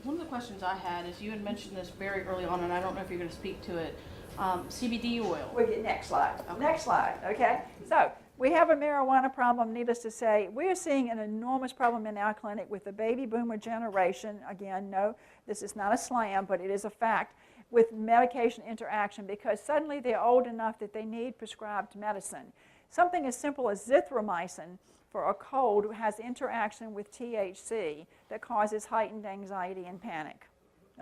One of the questions I had is you had mentioned this very early on, and I don't know if you're going to speak to it. CBD oil. We'll get next slide. Okay. Next slide, okay? So we have a marijuana problem, needless to say. We're seeing an enormous problem in our clinic with the baby boomer generation. Again, no, this is not a slam, but it is a fact, with medication interaction because suddenly they're old enough that they need prescribed medicine. Something as simple as zithromycin for a cold has interaction with THC that causes heightened anxiety and panic,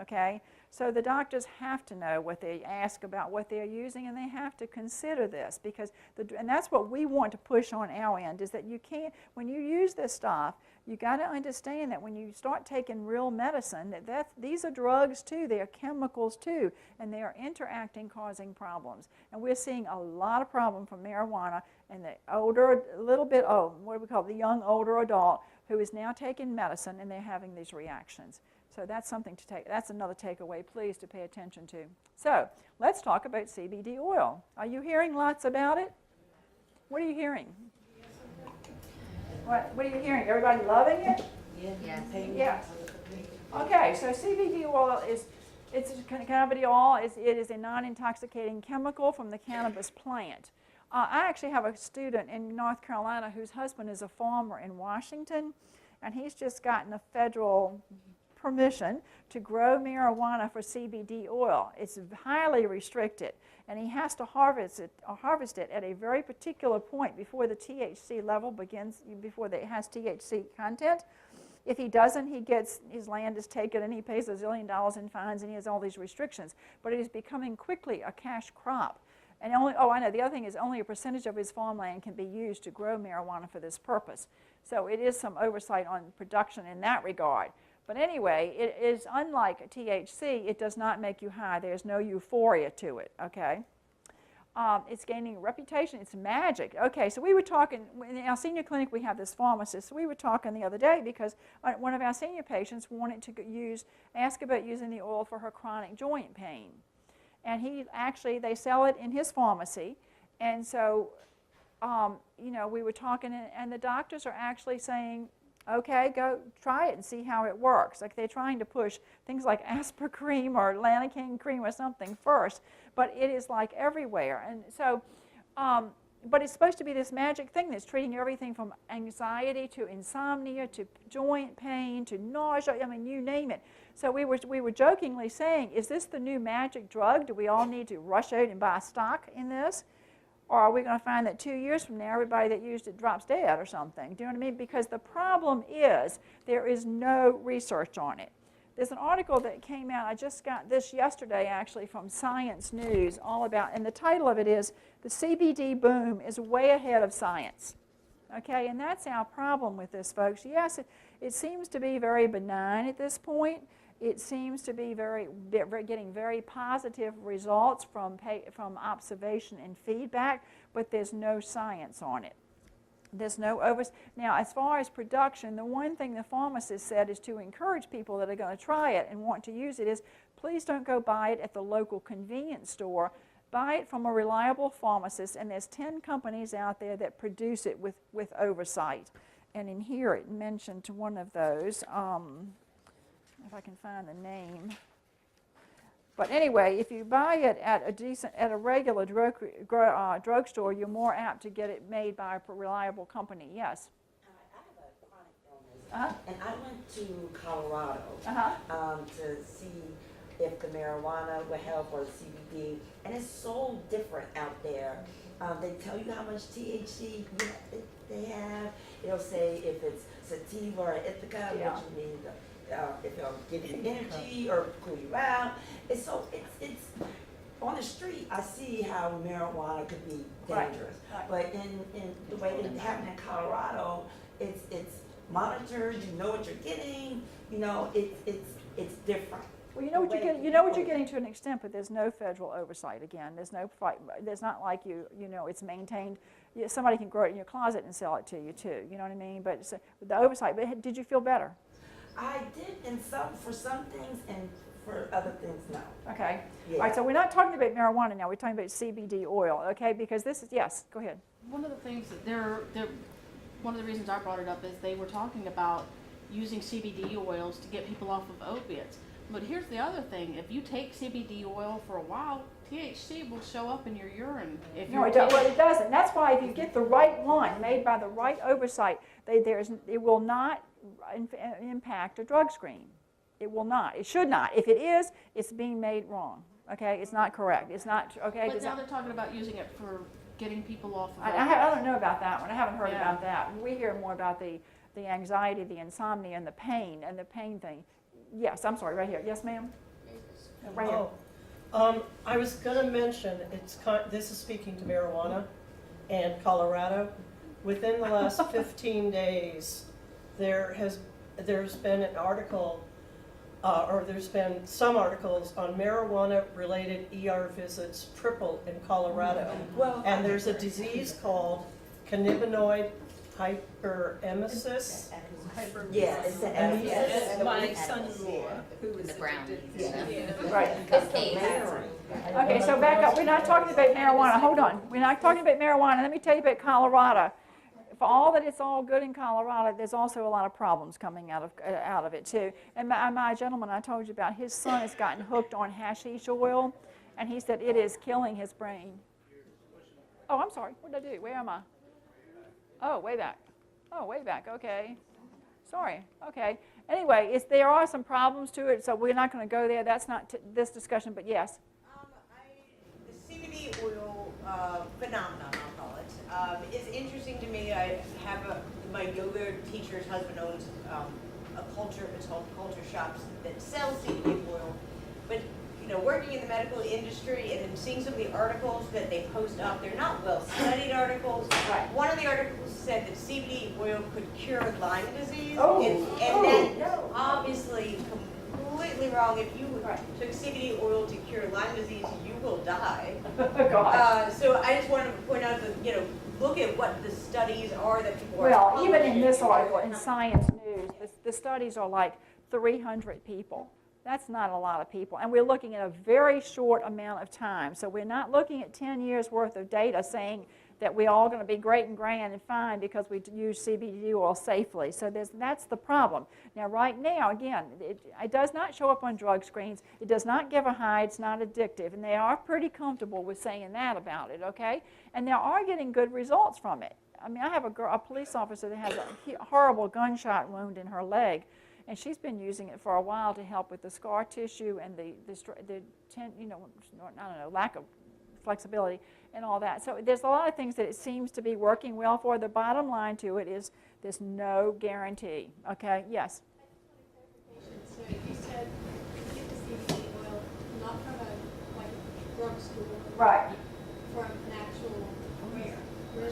okay? So the doctors have to know what they ask about what they're using, and they have to consider this because, and that's what we want to push on our end, is that you can't, when you use this stuff, you got to understand that when you start taking real medicine, these are drugs too, they are chemicals too, and they are interacting, causing problems. And we're seeing a lot of problem from marijuana and the older, a little bit, what do we call it, the young older adult who is now taking medicine and they're having these reactions. So that's something to take, that's another takeaway, please, to pay attention to. So let's talk about CBD oil. Are you hearing lots about it? What are you hearing? What are you hearing? Everybody loving it? Yes. Yes. Okay, so CBD oil it's a cannabidiol. It is a non-intoxicating chemical from the cannabis plant. I actually have a student in North Carolina whose husband is a farmer in Washington, and he's just gotten a federal permission to grow marijuana for CBD oil. It's highly restricted, and he has to harvest it at a very particular point before the THC level begins, before it has THC content. If he doesn't, his land is taken and he pays $1 zillion in fines and he has all these restrictions. But it is becoming quickly a cash crop. And I know, the other thing is only a percentage of his farmland can be used to grow marijuana for this purpose. So it is some oversight on production in that regard. But anyway, it is unlike THC. It does not make you high. There's no euphoria to it, okay? It's gaining a reputation. It's magic. Okay, so we were talking, in our senior clinic we have this pharmacist. So we were talking the other day because one of our senior patients wanted to ask about using the oil for her chronic joint pain. And they sell it in his pharmacy. And so, we were talking, and the doctors are actually saying, okay, go try it and see how it works. Like they're trying to push things like Aspercream or Lanacane cream or something first, but it is like everywhere. And so, but it's supposed to be this magic thing that's treating everything from anxiety to insomnia to joint pain to nausea, I mean, you name it. So we were jokingly saying, is this the new magic drug? Do we all need to rush out and buy stock in this? Or are we going to find that 2 years from now, everybody that used it drops dead or something? Do you know what I mean? Because the problem is there is no research on it. There's an article that came out, I just got this yesterday actually from Science News, all about, and the title of it is, The CBD Boom is Way Ahead of Science. Okay, and that's our problem with this, folks. Yes, it seems to be very benign at this point. It seems to be getting very positive results from observation and feedback, but there's no science on it. There's no Now, as far as production, the one thing the pharmacist said is to encourage people that are going to try it and want to use it is, please don't go buy it at the local convenience store. Buy it from a reliable pharmacist, and there's 10 companies out there that produce it with oversight. And in here it mentioned one of those, if I can find the name. But anyway, if you buy it at a regular drugstore, you're more apt to get it made by a reliable company. Yes. I have a chronic illness, and I went to Colorado to see if the marijuana would help or CBD, and it's so different out there. They tell you how much THC they have. It'll say if it's sativa or indica, which means if it'll give you energy or cool you out. It's on the street. I see how marijuana could be dangerous, but in the way it happened in Colorado, it's monitored. You know what you're getting. You know it's different. Well, you know what you're getting. You know what you're getting to an extent, but there's no federal oversight. Again, there's no fight. There's not like you know it's maintained. Somebody can grow it in your closet and sell it to you too. You know what I mean? But it's, the oversight. But did you feel better? I did for some things, and for other things, no. Okay. Yeah. All right. So we're not talking about marijuana now. We're talking about CBD oil. Okay. Because this is yes. Go ahead. One of the things that one of the reasons I brought it up is they were talking about using CBD oils to get people off of opiates. But here's the other thing: if you take CBD oil for a while, THC will show up in your urine. No, it doesn't. That's why if you get the right one, made by the right oversight, it will not impact a drug screen. It will not. It should not. If it is, it's being made wrong. Okay, it's not correct. It's not okay. But now they're talking about using it for getting people off of I don't know about that one. I haven't heard about that. We hear more about the anxiety, the insomnia, and the pain thing. Yes, I'm sorry, right here. Yes, ma'am? Right here. I was going to mention, this is speaking to marijuana and Colorado. Within the last 15 days, there's been an article, or there's been some articles on marijuana-related ER visits triple in Colorado. And there's a disease called cannabinoid hyperemesis. Yeah, it's the emesis. My son-in-law, who was The brownies. Right. Cupcakes. Okay, so back up. We're not talking about marijuana. Hold on. We're not talking about marijuana. Let me tell you about Colorado. For all that it's all good in Colorado, there's also a lot of problems coming out of it too. And my gentleman I told you about, his son has gotten hooked on hashish oil, and he said it is killing his brain. Oh, I'm sorry. What did I do? Where am I? Oh, way back. Oh, way back. Okay. Sorry. Okay. Anyway, there are some problems to it, so we're not going to go there. That's not this discussion, but yes. The CBD oil phenomenon, I'll call it, is interesting to me. I have my yoga teacher's husband owns it's called Culture Shops that sell CBD oil. But working in the medical industry and then seeing some of the articles that they post up, they're not well-studied articles. Right. One of the articles said that CBD oil could cure Lyme disease, no. Obviously completely wrong. If you took CBD oil to cure Lyme disease, you will die. So I just wanted to point out that look at what the studies are that people are. Well, even in this article in Science News, the studies are like 300 people. That's not a lot of people. And we're looking at a very short amount of time. So we're not looking at 10 years worth of data saying that we're all going to be great and grand and fine because we use CBD oil safely. So that's the problem. Now, right now, again, it does not show up on drug screens. It does not give a high. It's not addictive. And they are pretty comfortable with saying that about it, okay? And they are getting good results from it. I mean, I have a police officer that has a horrible gunshot wound in her leg. And she's been using it for a while to help with the scar tissue and lack of flexibility and all that. So there's a lot of things that it seems to be working well for. The bottom line to it is there's no guarantee. Okay? Yes. So you said you get the CBD oil not from a drugstore, Right. from an actual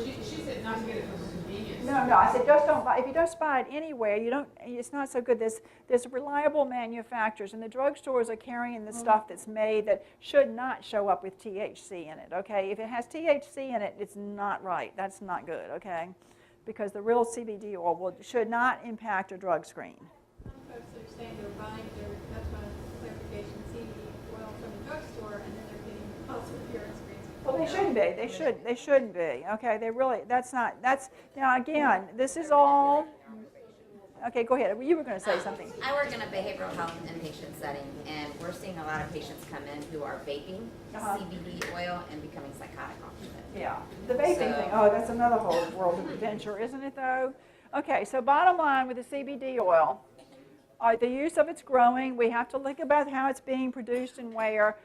She said not to get it from a convenience. No, I said just don't buy. If you just buy it anywhere, it's not so good. There's reliable manufacturers, and the drugstores are carrying the stuff that's made that should not show up with THC in it. Okay, if it has THC in it, it's not right. That's not good. Okay, because the real CBD oil should not impact a drug screen. Some folks are saying they're buying that's my clarification, CBD oil from the drugstore, and then they're getting positive urine screens. Well, they shouldn't be. They shouldn't be. Okay, now again, this is all Okay, go ahead. You were going to say something. I work in a behavioral health inpatient setting, and we're seeing a lot of patients come in who are vaping CBD oil and becoming psychotic off of it. Yeah, the vaping thing, oh, that's another whole world of adventure, isn't it though? Okay, so bottom line with the CBD oil, the use of it's growing. We have to look about how it's being produced and where.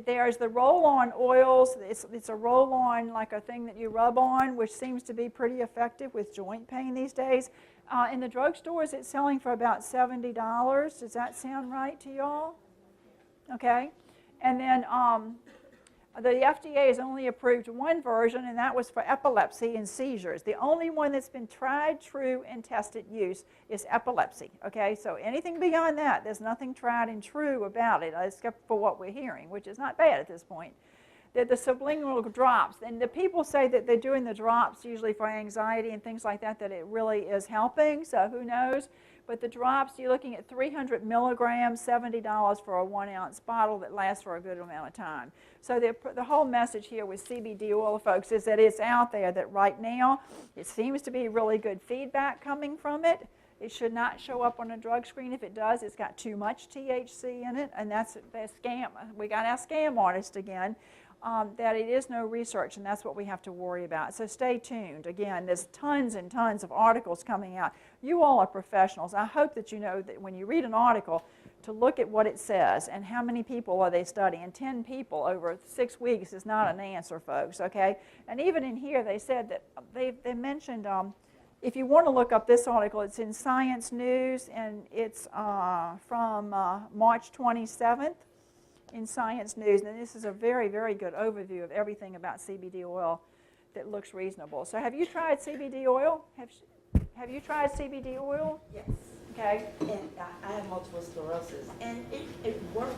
There's the roll-on oils. It's a roll-on, like a thing that you rub on, which seems to be pretty effective with joint pain these days. In the drugstores, it's selling for about $70. Does that sound right to y'all? Okay. And then the FDA has only approved one version, and that was for epilepsy and seizures. The only one that's been tried, true, and tested use is epilepsy. Okay, so anything beyond that, there's nothing tried and true about it, except for what we're hearing, which is not bad at this point. The sublingual drops, and the people say that they're doing the drops usually for anxiety and things like that, that it really is helping, so who knows. But the drops, you're looking at 300 milligrams, $70 for a 1 ounce bottle that lasts for a good amount of time. So the whole message here with CBD oil, folks, is that it's out there, that right now it seems to be really good feedback coming from it. It should not show up on a drug screen. If it does, it's got too much THC in it, and that's a scam. We got our scam artist again. That it is no research, and that's what we have to worry about. So stay tuned. Again, there's tons and tons of articles coming out. You all are professionals. I hope that you know that when you read an article, to look at what it says and how many people are they studying. 10 people over 6 weeks is not an answer, folks, okay? And even in here, they said that they mentioned, if you want to look up this article, it's in Science News, and it's from March 27th. In Science News, and this is a very, very good overview of everything about CBD oil that looks reasonable. So have you tried CBD oil? Have you tried CBD oil? Yes. Okay. And I have multiple sclerosis, and it worked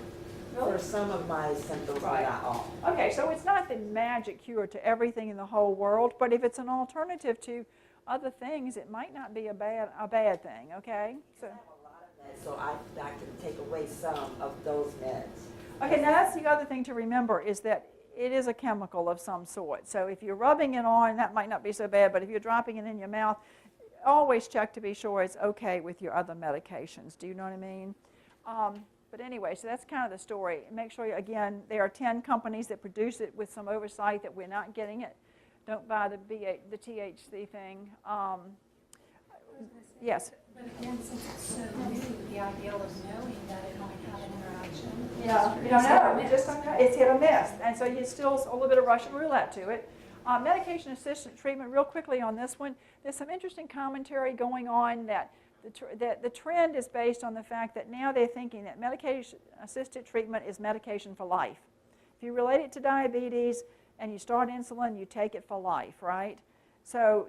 for some of my symptoms, but not all. Okay, so it's not the magic cure to everything in the whole world, but if it's an alternative to other things, it might not be a bad thing, okay? So, I have a lot of meds, so I can take away some of those meds. okay, now that's the other thing to remember is that it is a chemical of some sort. So if you're rubbing it on, that might not be so bad, but if you're dropping it in your mouth, always check to be sure it's okay with your other medications. Do you know what I mean? But anyway, so that's kind of the story. Make sure, again, there are 10 companies that produce it with some oversight that we're not getting it. Don't buy the THC thing. Yes? But again, since it's so new, the ideal is knowing that it might have an interaction. Yeah, you don't know. You just don't know. It's hit or miss. And so you still a little bit of Russian roulette to it. Medication-assisted treatment, real quickly on this one, there's some interesting commentary going on that the trend is based on the fact that now they're thinking that medication-assisted treatment is medication for life. If you relate it to diabetes and you start insulin, you take it for life, right? So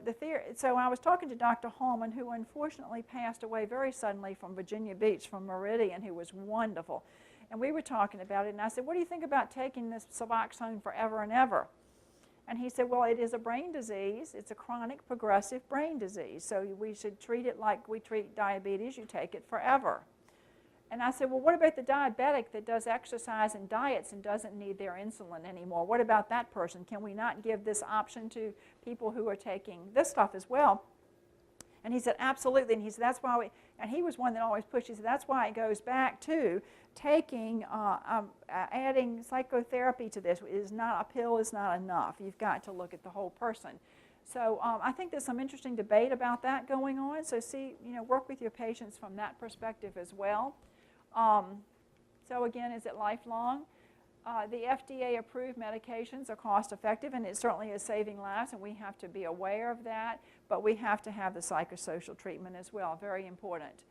I was talking to Dr. Hallman, who unfortunately passed away very suddenly from Virginia Beach, from Meridian, who was wonderful. And we were talking about it, and I said, what do you think about taking this Suboxone forever and ever? And he said, well, it is a brain disease. It's a chronic progressive brain disease. So we should treat it like we treat diabetes. You take it forever. And I said, well, what about the diabetic that does exercise and diets and doesn't need their insulin anymore? What about that person? Can we not give this option to people who are taking this stuff as well? And he said, absolutely. And he said, that's why and he was one that always pushed. He said, that's why it goes back to taking, adding psychotherapy to this. It is not a pill is not enough. You've got to look at the whole person. So I think there's some interesting debate about that going on. So work with your patients from that perspective as well. So again, is it lifelong? The FDA-approved medications are cost-effective, and it certainly is saving lives, and we have to be aware of that, but we have to have the psychosocial treatment as well, very important.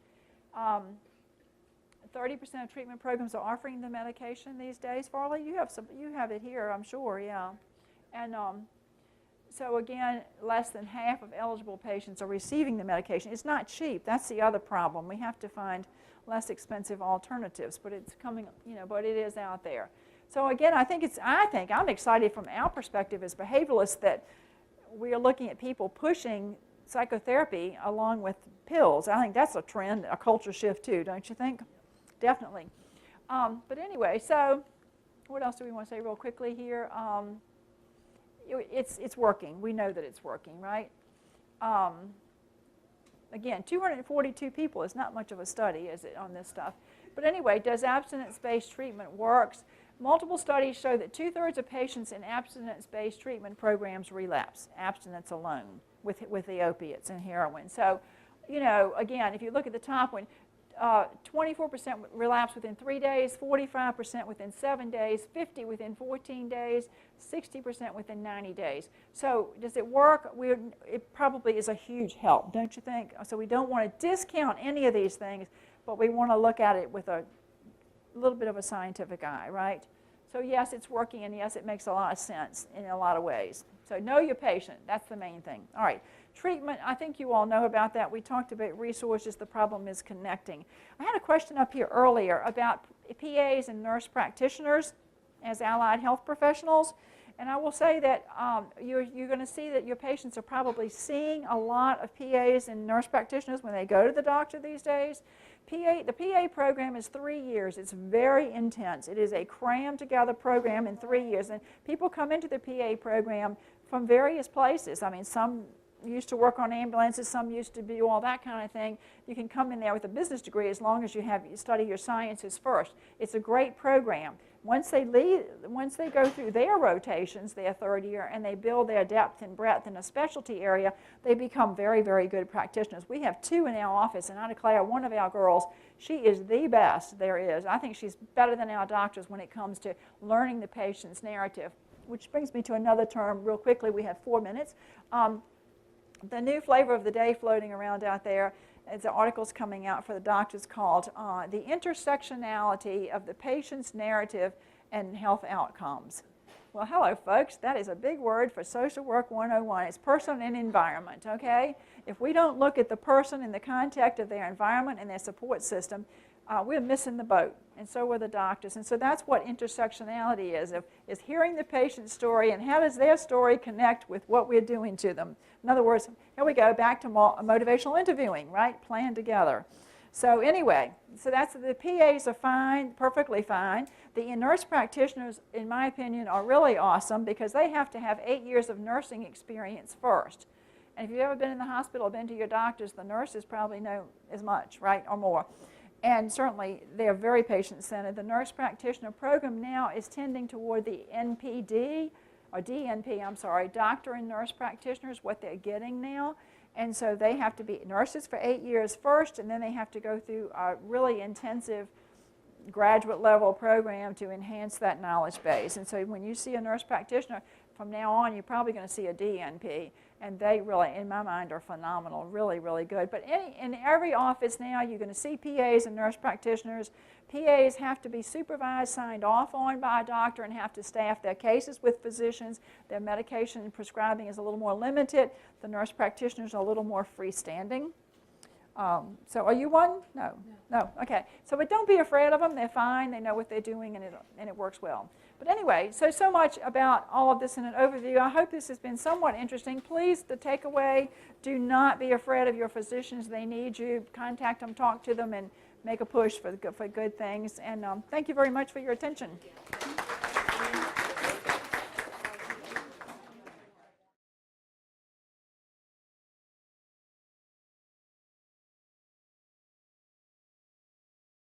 30% of treatment programs are offering the medication these days. Farley, you have it here, I'm sure, yeah. And so again, less than half of eligible patients are receiving the medication. It's not cheap. That's the other problem. We have to find less expensive alternatives, but it's coming, but it is out there. So again, I think I'm excited from our perspective as behavioralists that we are looking at people pushing psychotherapy along with pills. I think that's a trend, a culture shift too, don't you think? Definitely. But anyway, so what else do we want to say real quickly here? It's working. We know that it's working, right? Again, 242 people is not much of a study, is it, on this stuff? But anyway, does abstinence-based treatment works? Multiple studies show that 2/3 of patients in abstinence-based treatment programs relapse, abstinence alone, with the opiates and heroin. So, you know, again, if you look at the top one, 24% relapse within 3 days, 45% within 7 days, 50% within 14 days, 60% within 90 days. So does it work? It probably is a huge help, don't you think? So we don't want to discount any of these things, but we want to look at it with a little bit of a scientific eye, right? So yes, it's working, and yes, it makes a lot of sense in a lot of ways. So know your patient. That's the main thing. All right. Treatment, I think you all know about that. We talked about resources. The problem is connecting. I had a question up here earlier about PAs and nurse practitioners as allied health professionals. And I will say that you're going to see that your patients are probably seeing a lot of PAs and nurse practitioners when they go to the doctor these days. The PA program is 3 years. It's very intense. It is a crammed together program in 3 years. And people come into the PA program from various places. I mean, some used to work on ambulances, some used to do all that kind of thing. You can come in there with a business degree as long as you study your sciences first. It's a great program. Once they go through their rotations, their 3rd year, and they build their depth and breadth in a specialty area, they become very, very good practitioners. We have 2 in our office, and I declare one of our girls, she is the best there is. I think she's better than our doctors when it comes to learning the patient's narrative, which brings me to another term real quickly. We have 4 minutes. The new flavor of the day floating around out there is the articles coming out for the doctors called The Intersectionality of the Patient's Narrative and Health Outcomes. Well, hello, folks. That is a big word for Social Work 101. It's person and environment, okay? If we don't look at the person in the context of their environment and their support system, we're missing the boat, and so are the doctors. And so that's what intersectionality is hearing the patient's story and how does their story connect with what we're doing to them. In other words, here we go, back to motivational interviewing, right? Plan together. So anyway, so that's the PAs are fine, perfectly fine. The nurse practitioners, in my opinion, are really awesome because they have to have 8 years of nursing experience first. And if you've ever been in the hospital, been to your doctors, the nurses probably know as much, right, or more. And certainly, they're very patient-centered. The nurse practitioner program now is tending toward the NPD, or DNP, I'm sorry, doctor and nurse practitioners, what they're getting now. And so they have to be nurses for 8 years first, and then they have to go through a really intensive graduate level program to enhance that knowledge base. And so when you see a nurse practitioner, from now on, you're probably going to see a DNP. And they really, in my mind, are phenomenal, really, really good. But in every office now, you're going to see PAs and nurse practitioners. PAs have to be supervised, signed off on by a doctor, and have to staff their cases with physicians. Their medication prescribing is a little more limited. The nurse practitioners are a little more freestanding. So are you one? No. No? Okay. So but don't be afraid of them. They're fine. They know what they're doing, and it works well. But anyway, so much about all of this in an overview. I hope this has been somewhat interesting. Please, the takeaway, do not be afraid of your physicians. They need you. Contact them, talk to them, and make a push for good things. And thank you very much for your attention.